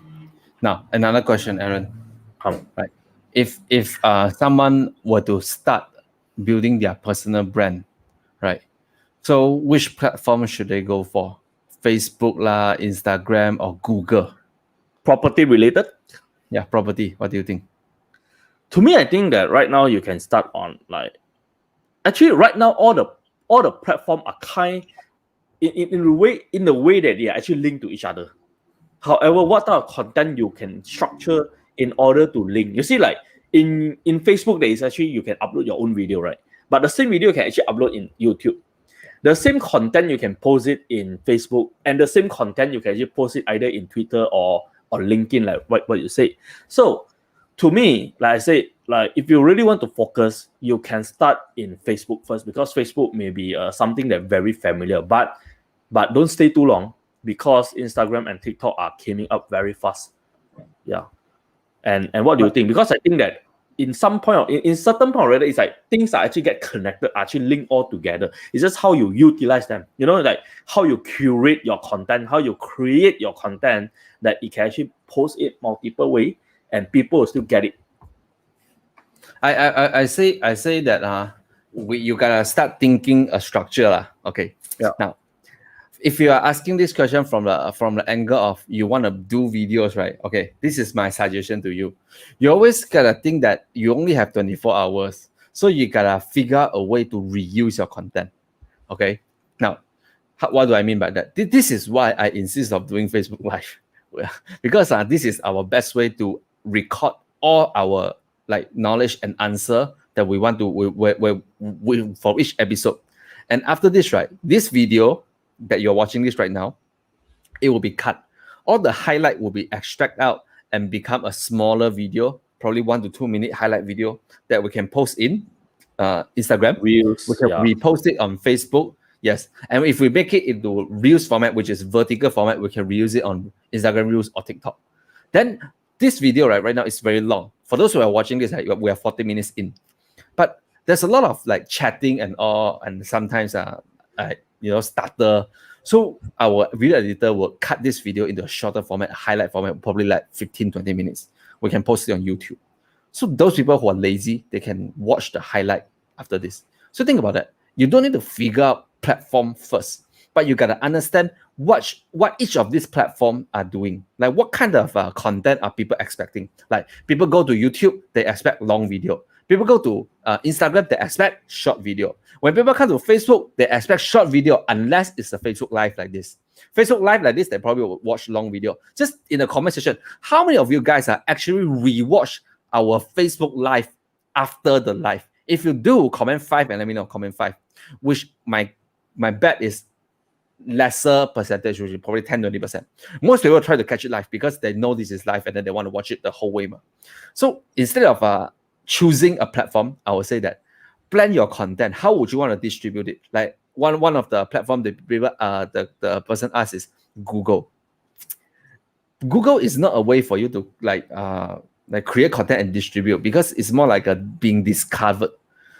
Now, another question, Aaron. Right. If someone were to start building their personal brand, right? So which platform should they go for? Facebook lah, Instagram, or Google? Property related? Yeah, property. What do you think? To me, I think that right now you can start on actually right now all the platform are kind in the way that they are actually linked to each other. However, what type of content you can structure in order to link? You see, like in Facebook, there is actually you can upload your own video, right? But the same video you can actually upload in YouTube. The same content you can post it in Facebook, and the same content you can actually post it either in Twitter or LinkedIn, like what you say. So to me, like I said, like if you really want to focus, you can start in Facebook first, because Facebook may be something that very familiar, but don't stay too long, because Instagram and TikTok are coming up very fast. Yeah. And what do you think? Because I think that in some point, in certain point already, it's like things are actually get connected, actually linked all together. It's just how you utilize them. You know, like how you curate your content, how you create your content, that you can actually post it multiple way, and people will still get it. I say that you gotta start thinking a structure lah. Okay. Yeah. Now, if you are asking this question from the angle of you want to do videos, right? Okay, this is my suggestion to you. You always gotta think that you only have 24 hours, so you gotta figure out a way to reuse your content. Okay. Now, what do I mean by that? This is why I insist of doing Facebook Live, because this is our best way to record all our like knowledge and answer that we want to we for each episode. And after this, right, this video that you're watching this right now, it will be cut. All the highlight will be extract out and become a smaller video, probably 1 to 2 minute highlight video that we can post in Instagram. Reels, we can repost it on Facebook. Yes. And if we make it into Reels format, which is vertical format, we can reuse it on Instagram Reels or TikTok. Then this video right now is very long. For those who are watching this, we are 40 minutes in. But there's a lot of like chatting and all, and sometimes starter. So our video editor will cut this video into a shorter format, highlight format, probably like 15-20 minutes. We can post it on YouTube. So those people who are lazy, they can watch the highlight after this. So think about that. You don't need to figure out platform first, but you gotta understand what each of these platforms are doing. Like what kind of content are people expecting? Like people go to YouTube, they expect long video. People go to Instagram, they expect short video. When people come to Facebook, they expect short video unless it's a Facebook Live like this. Facebook Live like this, they probably will watch long video. Just in the comment section, how many of you guys are actually rewatch our Facebook Live after the live? If you do, comment 5 and let me know, comment 5. Which my bet is lesser percentage, which is probably 10-20%. Most people try to catch it live because they know this is live and then they want to watch it the whole way. So instead of choosing a platform, I would say that plan your content. How would you want to distribute it? Like one of the platform that people, the person asks is Google. Google is not a way for you to like create content and distribute, because it's more like a being discovered.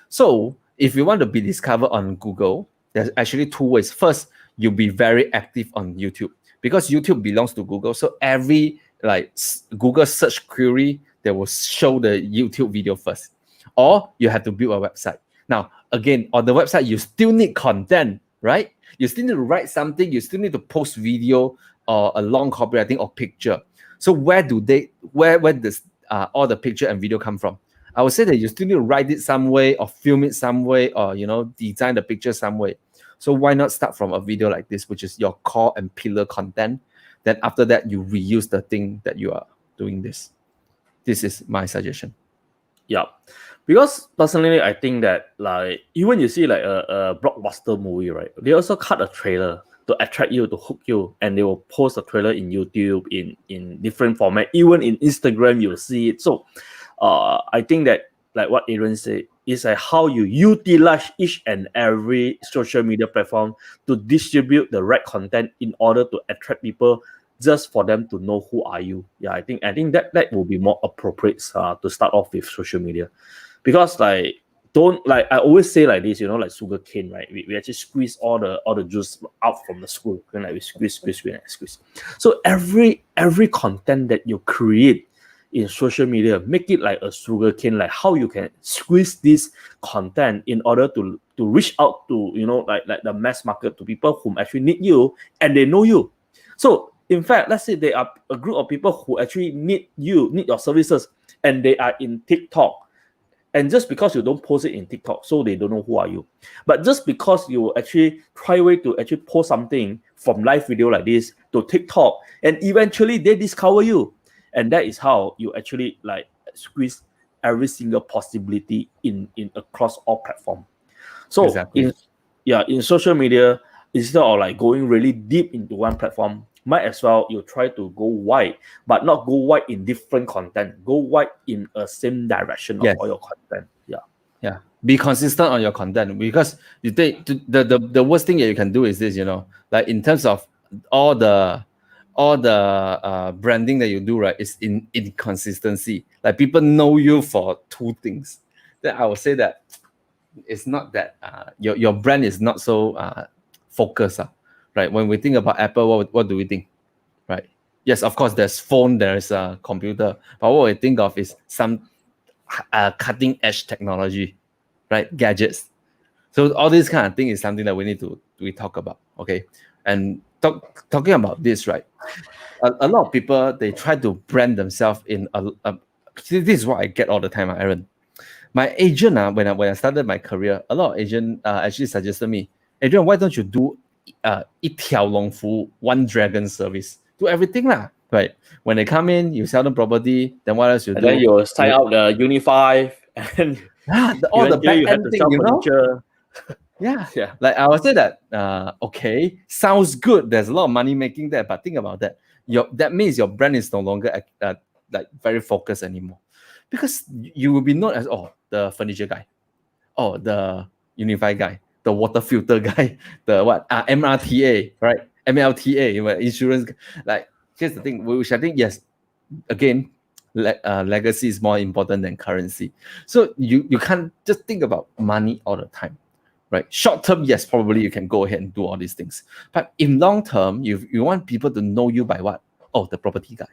So if you want to be discovered on Google, there's actually 2 ways. First, you'll be very active on YouTube, because YouTube belongs to Google. So every like Google search query, they will show the YouTube video first. Or you have to build a website. Now, again, on the website, you still need content, right? You still need to write something. You still need to post video or a long copywriting or picture. So where does all the picture and video come from? I would say that you still need to write it some way or film it some way or, design the picture some way. So why not start from a video like this, which is your core and pillar content? Then after that, you reuse the thing that you are doing this. This is my suggestion. Yeah. Because personally, I think that like even you see like a blockbuster movie, right? They also cut a trailer to attract you, to hook you, and they will post a trailer in YouTube in different format. Even in Instagram, you'll see it. So I think that like what Adrian said is like how you utilize each and every social media platform to distribute the right content in order to attract people, just for them to know who are you. Yeah, I think that will be more appropriate to start off with social media. Because like don't like I always say like this, like sugar cane, right? We actually squeeze all the juice out from the school, and like we squeeze. So every content that you create in social media, make it like a sugar cane, like how you can squeeze this content in order to reach out to like the mass market, to people whom actually need you and they know you. So in fact, let's say there are a group of people who actually need your services, and they are in TikTok. And just because you don't post it in TikTok, so they don't know who are you. But just because you actually try way to actually post something from live video like this to TikTok, and eventually they discover you. And that is how you actually like squeeze every single possibility in across all platforms. So Exactly. in social media, instead of like going really deep into one platform, might as well you try to go wide, but not go wide in different content. Go wide in a same direction of Yes. all your content. Yeah. Yeah, be consistent on your content, because you take the worst thing that you can do is this, like in terms of all the branding that you do, right, is in inconsistency. Like people know you for two things. Then I would say that it's not that your brand is not so focused, right? When we think about Apple, what do we think, right? Yes, of course, there's phone, there's a computer, but what we think of is some cutting edge technology, right? Gadgets. So all this kind of thing is something that we talk about, okay? And talking about this, right? A lot of people, they try to brand themselves in this is what I get all the time, Aaron. My agent, when I started my career, a lot of agent actually suggested me, Adrian, why don't you do 一条龙服务, one dragon service, do everything lah, right? When they come in, you sell them property, then what else you And do? then you sign out the Unify, and all the eventually back you have end to thing, sell furniture. Yeah. Yeah. Like I would say that okay, sounds good. There's a lot of money making there, but think about that. That means your brand is no longer like very focused anymore, because you will be known as the furniture guy, the Unify guy, the water filter guy, the what MRTA, right? MLTA, insurance. Like here's the thing, which I think, yes, again, legacy is more important than currency. So you can't just think about money all the time, right? Short term, yes, probably you can go ahead and do all these things, but in long term, you want people to know you by what? The property guy,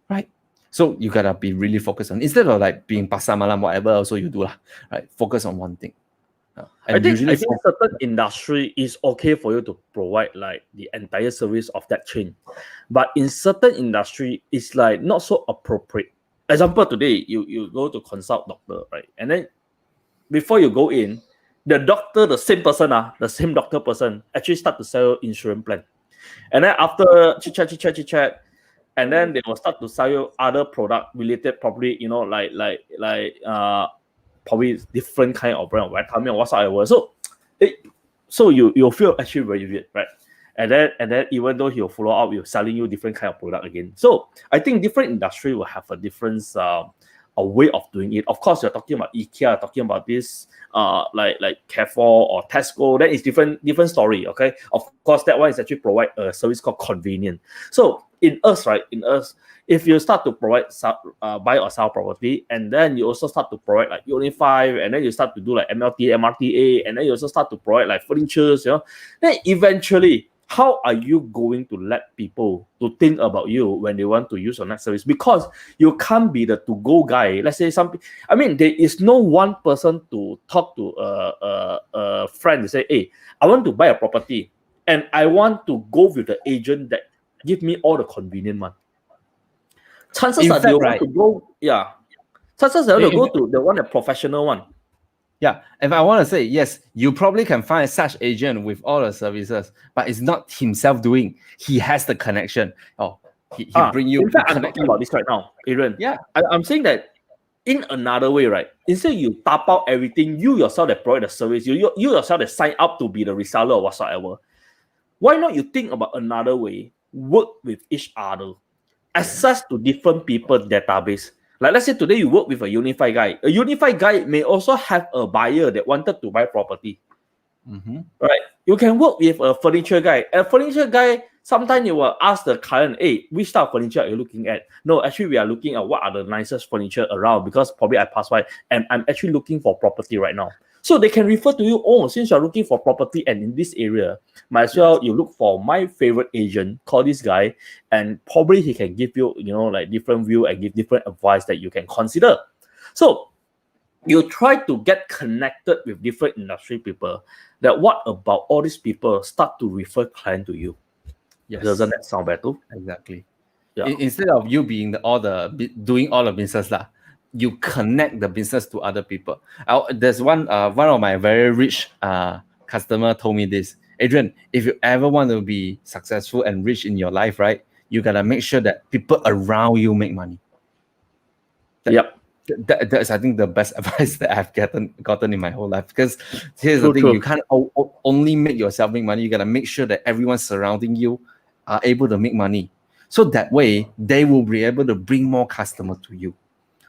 right? So you gotta be really focused on, instead of like being pasar malam, whatever also you do lah, right? Focus on one thing. I think certain industry is okay for you to provide like the entire service of that chain, but in certain industry it's like not so appropriate. Example, today you go to consult doctor, right? And then before you go in, the doctor, the same person, the same doctor person actually start to sell insurance plan. And then after chit chat, and then they will start to sell you other product related, probably, probably different kind of brand of vitamin or whatsoever. So you feel actually very weird, right? And then even though he'll follow up with selling you different kind of product again. So I think different industry will have a different a way of doing it. Of course, you're talking about IKEA, talking about this like Carrefour or Tesco, that is different story. Okay, of course that one is actually provide a service called convenient. So in us, if you start to provide buy or sell property, and then you also start to provide like Unify, and then you start to do like MLT, MRTA, and then you also start to provide like furnitures, then eventually, how are you going to let people to think about you when they want to use your next service? Because you can't be the to-go guy. Let's say there is no one person to talk to a friend and say, hey, I want to buy a property and I want to go with the agent that give me all the convenient one. Chances are they want to go, chances are they'll go to the one, the professional one. Yeah, if I want to say, yes, you probably can find such agent with all the services, but it's not himself doing. He has the connection. He bring you. In fact, I'm talking about this right now, Aaron. Yeah, I'm saying that in another way, right? Instead you tap out everything, you yourself that provide the service, you yourself that sign up to be the reseller or whatsoever. Why not you think about another way? Work with each other, access to different people database. Like let's say today you work with a Unify guy. A Unify guy may also have a buyer that wanted to buy property. Right? You can work with a furniture guy. A furniture guy, sometimes you will ask the client, hey, which type of furniture are you looking at? No, actually we are looking at what are the nicest furniture around, because probably I passed by and I'm actually looking for property right now. So they can refer to you, since you're looking for property and in this area, might as well you look for my favorite agent, call this guy, and probably he can give you, like different view and give different advice that you can consider. So you try to get connected with different industry people. That what about all these people start to refer client to you? Yes. Doesn't that sound better? Exactly. Yeah. Instead of you being doing all the business you connect the business to other people. There's one of my very rich customer told me this, Adrian, if you ever want to be successful and rich in your life, right, you gotta make sure that people around you make money. Yep. That's I think the best advice that I've gotten in my whole life. Because here's the thing: True. you can't only make yourself make money. You gotta make sure that everyone surrounding you are able to make money. So that way, they will be able to bring more customers to you.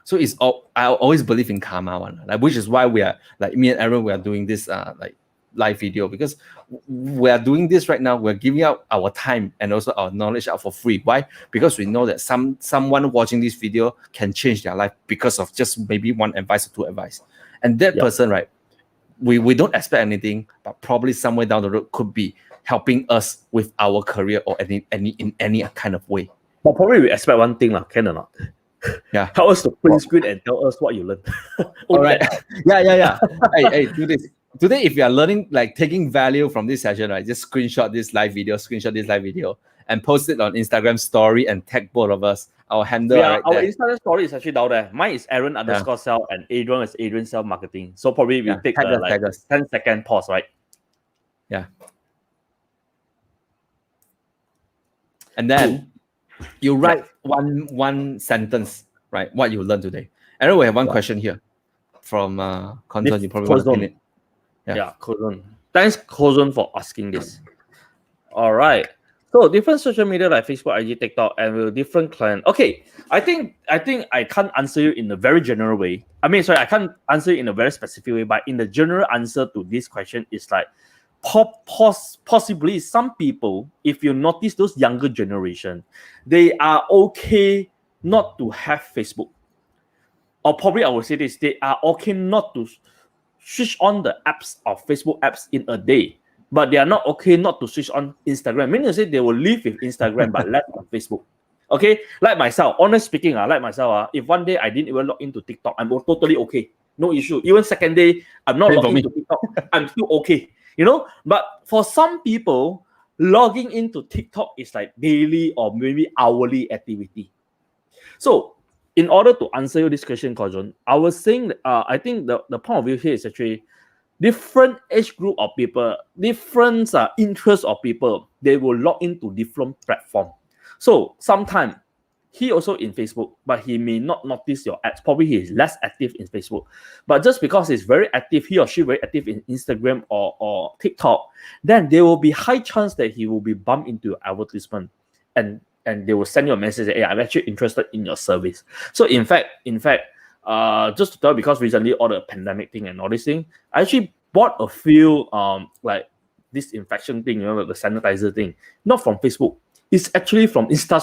So it's all, I always believe in karma one, like, which is why we are like me and Aaron, we are doing this like live video, because we are doing this right now. We're giving out our time and also our knowledge out for free. Why? Because we know that someone watching this video can change their life because of just maybe one advice or two advice. And that person, right? We don't expect anything, but probably somewhere down the road could be helping us with our career or in any kind of way. But probably we expect one thing, can or not? Yeah. Help us to print screen and tell us what you learned. All right. Yeah. hey, do this. Today, if you are learning, like taking value from this session, right, just screenshot this live video, and post it on Instagram story and tag both of us. Our handle Yeah, right our there. Instagram story is actually down there. Mine is Aaron _sell and Adrian is Adrian Sell Marketing. So probably we take tag like us. 10-second pause, right? Yeah. And then you write one sentence, right? What you learned today. Aaron, we have one question here from Conson. You probably want to pin it. Yeah, Kozon. Thanks, Kozon, for asking this. All right. So different social media like Facebook, IG, TikTok, and with different client. Okay, I think I can't answer you in a very general way. I can't answer you in a very specific way, but in the general answer to this question is like possibly some people, if you notice those younger generation, they are okay not to have Facebook. Or probably I would say this, they are okay not to switch on the apps of Facebook apps in a day. But they are not okay not to switch on Instagram. Meaning to say they will live with Instagram but less on Facebook. Okay? Like myself, honest speaking, if one day I didn't even log into TikTok, I'm totally okay. No issue. Even second day, I'm not logging into TikTok, I'm still okay. You know? But for some people, logging into TikTok is like daily or maybe hourly activity. So, in order to answer you this question, Kojon, I was saying that, I think the point of view here is actually different age group of people, different interests of people, they will log into different platform. So sometimes he also in Facebook, but he may not notice your ads. Probably he is less active in Facebook. But just because he's very active, he or she very active in Instagram or TikTok, then there will be high chance that he will be bumped into your advertisement. And they will send you a message that, hey, I'm actually interested in your service. So in fact, just to tell, because recently all the pandemic thing and all this thing, I actually bought a few like this infection thing, the sanitizer thing, not from Facebook. It's actually from Insta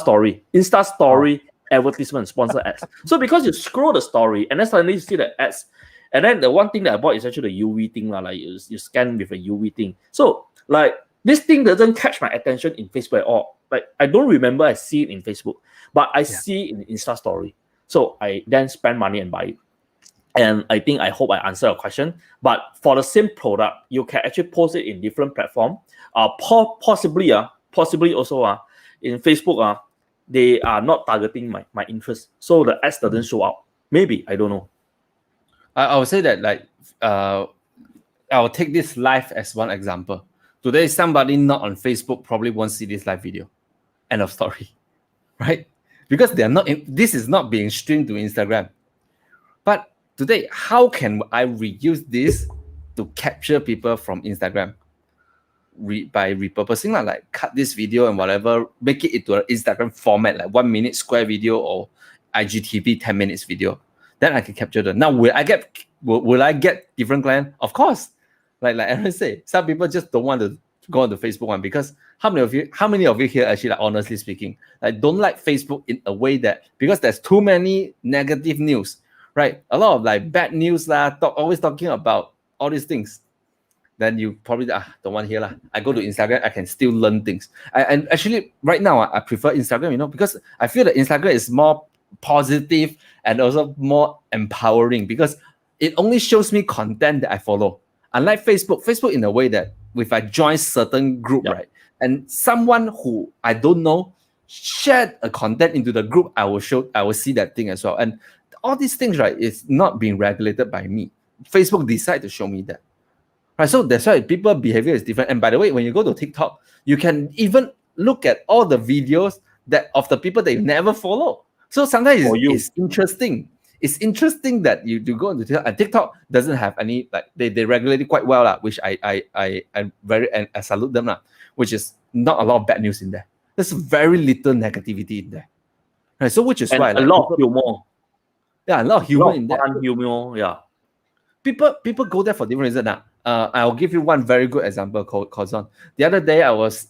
Story advertisement, sponsor ads. So because you scroll the story and then suddenly you see the ads, and then the one thing that I bought is actually the UV thing, like you scan with a UV thing. So like this thing doesn't catch my attention in Facebook at all. Like I don't remember I see it in Facebook, but I see it in Insta Story. So I then spend money and buy it. And I hope I answer your question. But for the same product, you can actually post it in different platform. Possibly also in Facebook, they are not targeting my interest. So the ads doesn't show up. Maybe, I don't know. I would say that like I'll take this live as one example. Today, somebody not on Facebook probably won't see this live video. End of story. Right? Because they are not this is not being streamed to Instagram. But today, how can I reuse this to capture people from Instagram? By repurposing, like cut this video and whatever, make it into an Instagram format, like 1 minute square video or IGTV 10 minutes video. Then I can capture them. Now, will I get different client? Of course. Like Aaron said, some people just don't want to go on the Facebook one, because how many of you here actually, like, honestly speaking, like don't like Facebook in a way that, because there's too many negative news, right? A lot of like bad news always talking about all these things. Then you probably don't want to hear. I go to Instagram, I can still learn things. And actually right now I prefer Instagram, because I feel that Instagram is more positive and also more empowering, because it only shows me content that I follow. Unlike Facebook in a way that if I join certain group, right, and someone who I don't know shared a content into the group, I will see that thing as well. And all these things, right, is not being regulated by me. Facebook decide to show me that. Right, so that's why people behavior is different. And by the way, when you go to TikTok, you can even look at all the videos of the people that you never follow. So sometimes it's interesting. it's interesting that you go into TikTok, and TikTok doesn't have any, like, they regulate it quite well, which I salute them, which is not a lot of bad news in there. There's very little negativity in there. Right, so which is And why, a like, lot of humor. Yeah, a lot of humor in there. Fun humor, yeah. People go there for different reasons. I'll give you one very good example, Kozon. The other day I was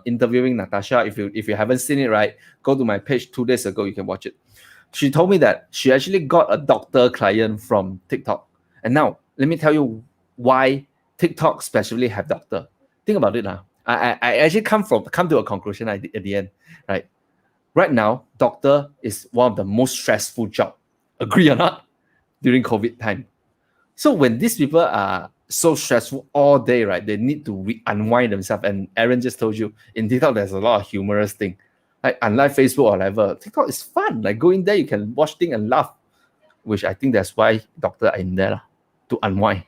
interviewing Natasha. If you haven't seen it, right, go to my page 2 days ago. You can watch it. She told me that she actually got a doctor client from TikTok. And now let me tell you why TikTok specially have doctor. Think about it now. I actually come to a conclusion at the end, right? Right now, doctor is one of the most stressful job. Agree or not? During COVID time. So when these people are so stressful all day, right, they need to unwind themselves. And Aaron just told you, in TikTok, there's a lot of humorous thing. Like, unlike Facebook or whatever, TikTok is fun. Like, go in there, you can watch things and laugh, which I think that's why doctor are in there to unwind.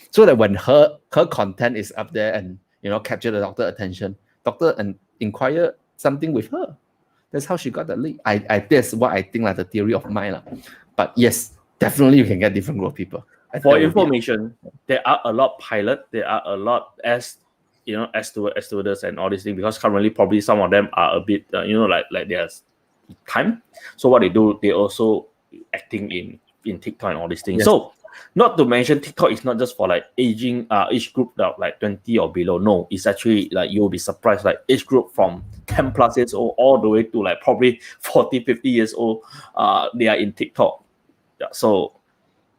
So that when her content is up there and, capture the doctor attention, doctor and inquire something with her. That's how she got the lead. That's what I think, like, the theory of mine. But yes, definitely you can get different group of people. For information, there are a lot of pilots, there are a lot as stewardess and all these things, because currently probably some of them are a bit like there's time. So what they do, they also acting in TikTok and all these things. Yes. So not to mention, TikTok is not just for like age group that like 20 or below. No, it's actually like you'll be surprised, like age group from 10 plus years old all the way to like probably 40, 50 years old. They are in TikTok. Yeah, so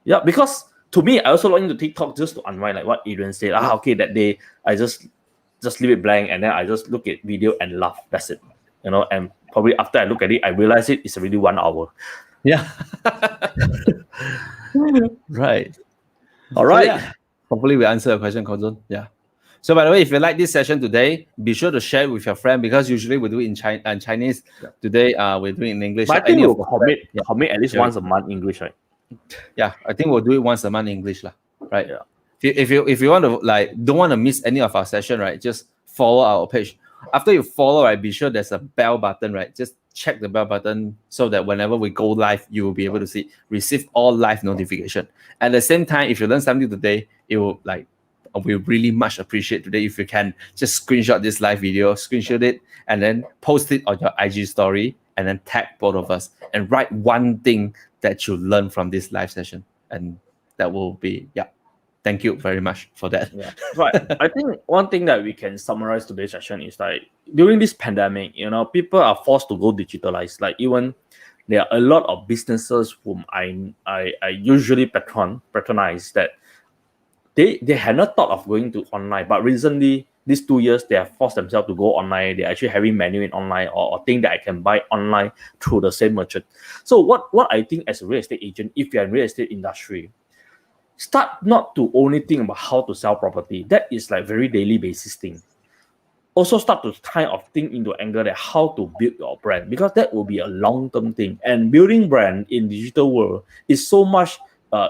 yeah, because to me, I also log into TikTok just to unwind, like what Adrian said. Okay, that day I just leave it blank and then I just look at video and laugh. That's it. And probably after I look at it, I realize it's already 1 hour. Yeah. Right. All right. So, yeah. Hopefully we answer your question, Kozon. Yeah. So by the way, if you like this session today, be sure to share it with your friend, because usually we do it in Chinese. Yeah. Today we're doing it in English. But I think we'll commit at least once a month English, right? Yeah, I think we'll do it once a month in English, right? Yeah. If you want to, like, don't want to miss any of our session, right, just follow our page. After you follow, right, be sure there's a bell button, right? Just check the bell button so that whenever we go live, you will be able to receive all live notification. At the same time, if you learn something today, it will, like, we really much appreciate today if you can just screenshot this live video, screenshot it, and then post it on your IG story, and then tag both of us and write one thing that you learn from this live session, and that will be, yeah. Thank you very much for that. Yeah, right. I think one thing that we can summarize today's session is, like, during this pandemic, people are forced to go digitalized. Like, even there are a lot of businesses whom I usually patronize that they had not thought of going to online, but recently, these 2 years, they have forced themselves to go online. They're actually having menu in online or thing that I can buy online through the same merchant. So what I think as a real estate agent, if you're in real estate industry, start not to only think about how to sell property. That is like very daily basis thing. Also start to kind of think into angle that how to build your brand, because that will be a long-term thing. And building brand in digital world is so much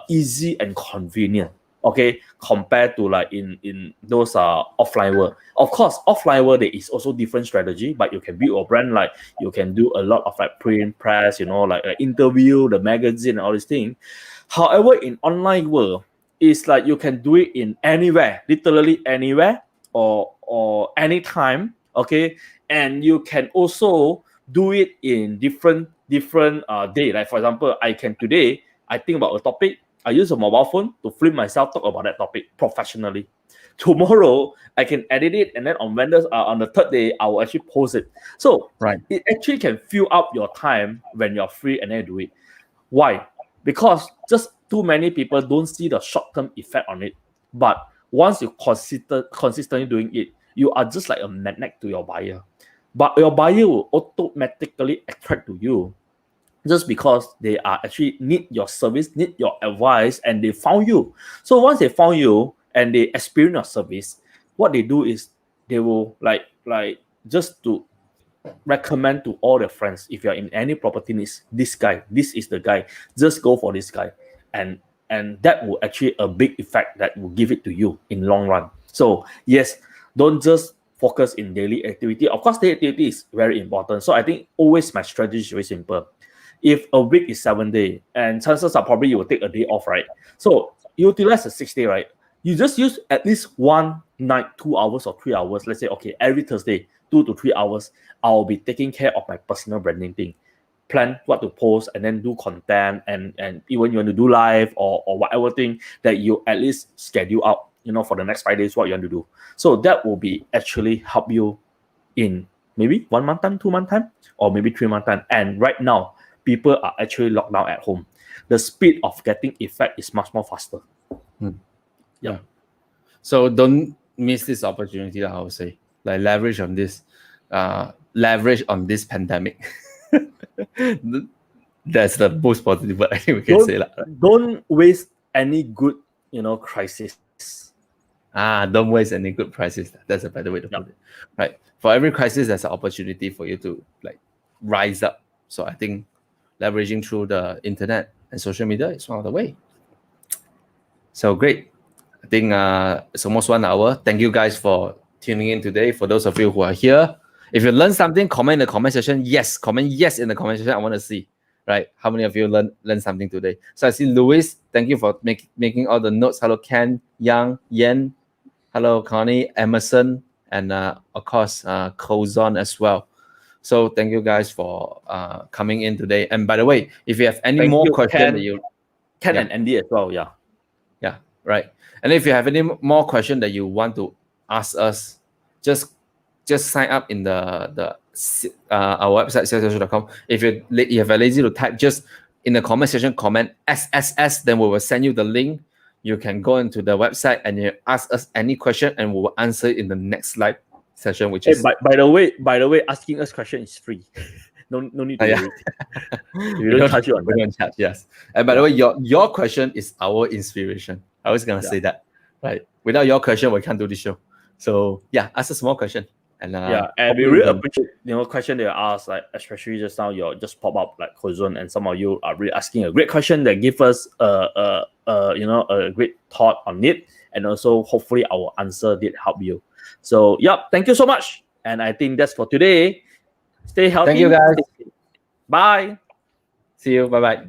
easy and convenient. Okay, compared to like in those offline world. Of course, offline world there is also different strategy, but you can build your brand, like you can do a lot of like print press, like interview, the magazine, and all these things. However, in online world, it's like you can do it in anywhere, literally anywhere or anytime. Okay, and you can also do it in different day. Like for example, I think about a topic. I use a mobile phone to film myself talk about that topic professionally. Tomorrow, I can edit it, and then on the third day, I will actually post it. So right, it actually can fill up your time when you're free and then do it. Why? Because just too many people don't see the short-term effect on it. But once you consistently doing it, you are just like a magnet to your buyer. But your buyer will automatically attract to you, just because they are actually need your service, need your advice, and they found you. So once they found you and they experience your service, what they do is they will like just to recommend to all their friends. If you're in any property needs, this is the guy. Just go for this guy, and that will actually a big effect that will give it to you in long run. So yes, don't just focus in daily activity. Of course, daily activity is very important. So I think always my strategy is very simple. If a week is 7 days, and chances are probably you will take a day off, right? So utilize the 6 day, right? You just use at least one night, 2 hours or 3 hours. Let's say, okay, every Thursday, 2 to 3 hours, I'll be taking care of my personal branding thing. Plan what to post and then do content, and even you want to do live or whatever thing that you at least schedule out, for the next 5 days, what you want to do. So that will be actually help you in maybe 1 month time, 2 month time, or maybe 3 month time. And right now, people are actually locked down at home. The speed of getting effect is much more faster. Yeah. So don't miss this opportunity, I would say. Like leverage on this pandemic. That's the most positive word I think we can say. Don't waste any good, crisis. Don't waste any good crisis. That's a better way to put it. Right. For every crisis, there's an opportunity for you to rise up. So I think leveraging through the internet and social media is one of the way. So great. I think it's almost 1 hour. Thank you guys for tuning in today. For those of you who are here, if you learned something, comment in the comment section. Yes, comment yes in the comment section. I want to see, right? How many of you learned something today? So I see Louis. Thank you for making all the notes. Hello, Ken, Yang, Yen. Hello, Connie, Emerson, and of course, Kozon as well. So thank you guys for coming in today. And by the way, if you have any more questions, Ken and Andy as well, yeah, right. And if you have any more question that you want to ask us, just sign up in the our website SiowSeowShow.com. If you have a lazy to type, just in the comment section comment SSS, then we will send you the link. You can go into the website and you ask us any question, and we will answer it in the next live session. Which is by the way, asking us question is free. No need to worry. We don't charge you on that. We don't charge, yes. And by the way, your question is our inspiration. I was gonna say that, right? Without your question, we can't do this show. So yeah, ask a small question. And and we really appreciate question that you ask, like especially just now you just pop up like Kozon, and some of you are really asking a great question that give us a great thought on it, and also hopefully our answer did help you. So thank you so much, and I think that's for today. Stay healthy. Thank you guys. Bye. See you. Bye bye.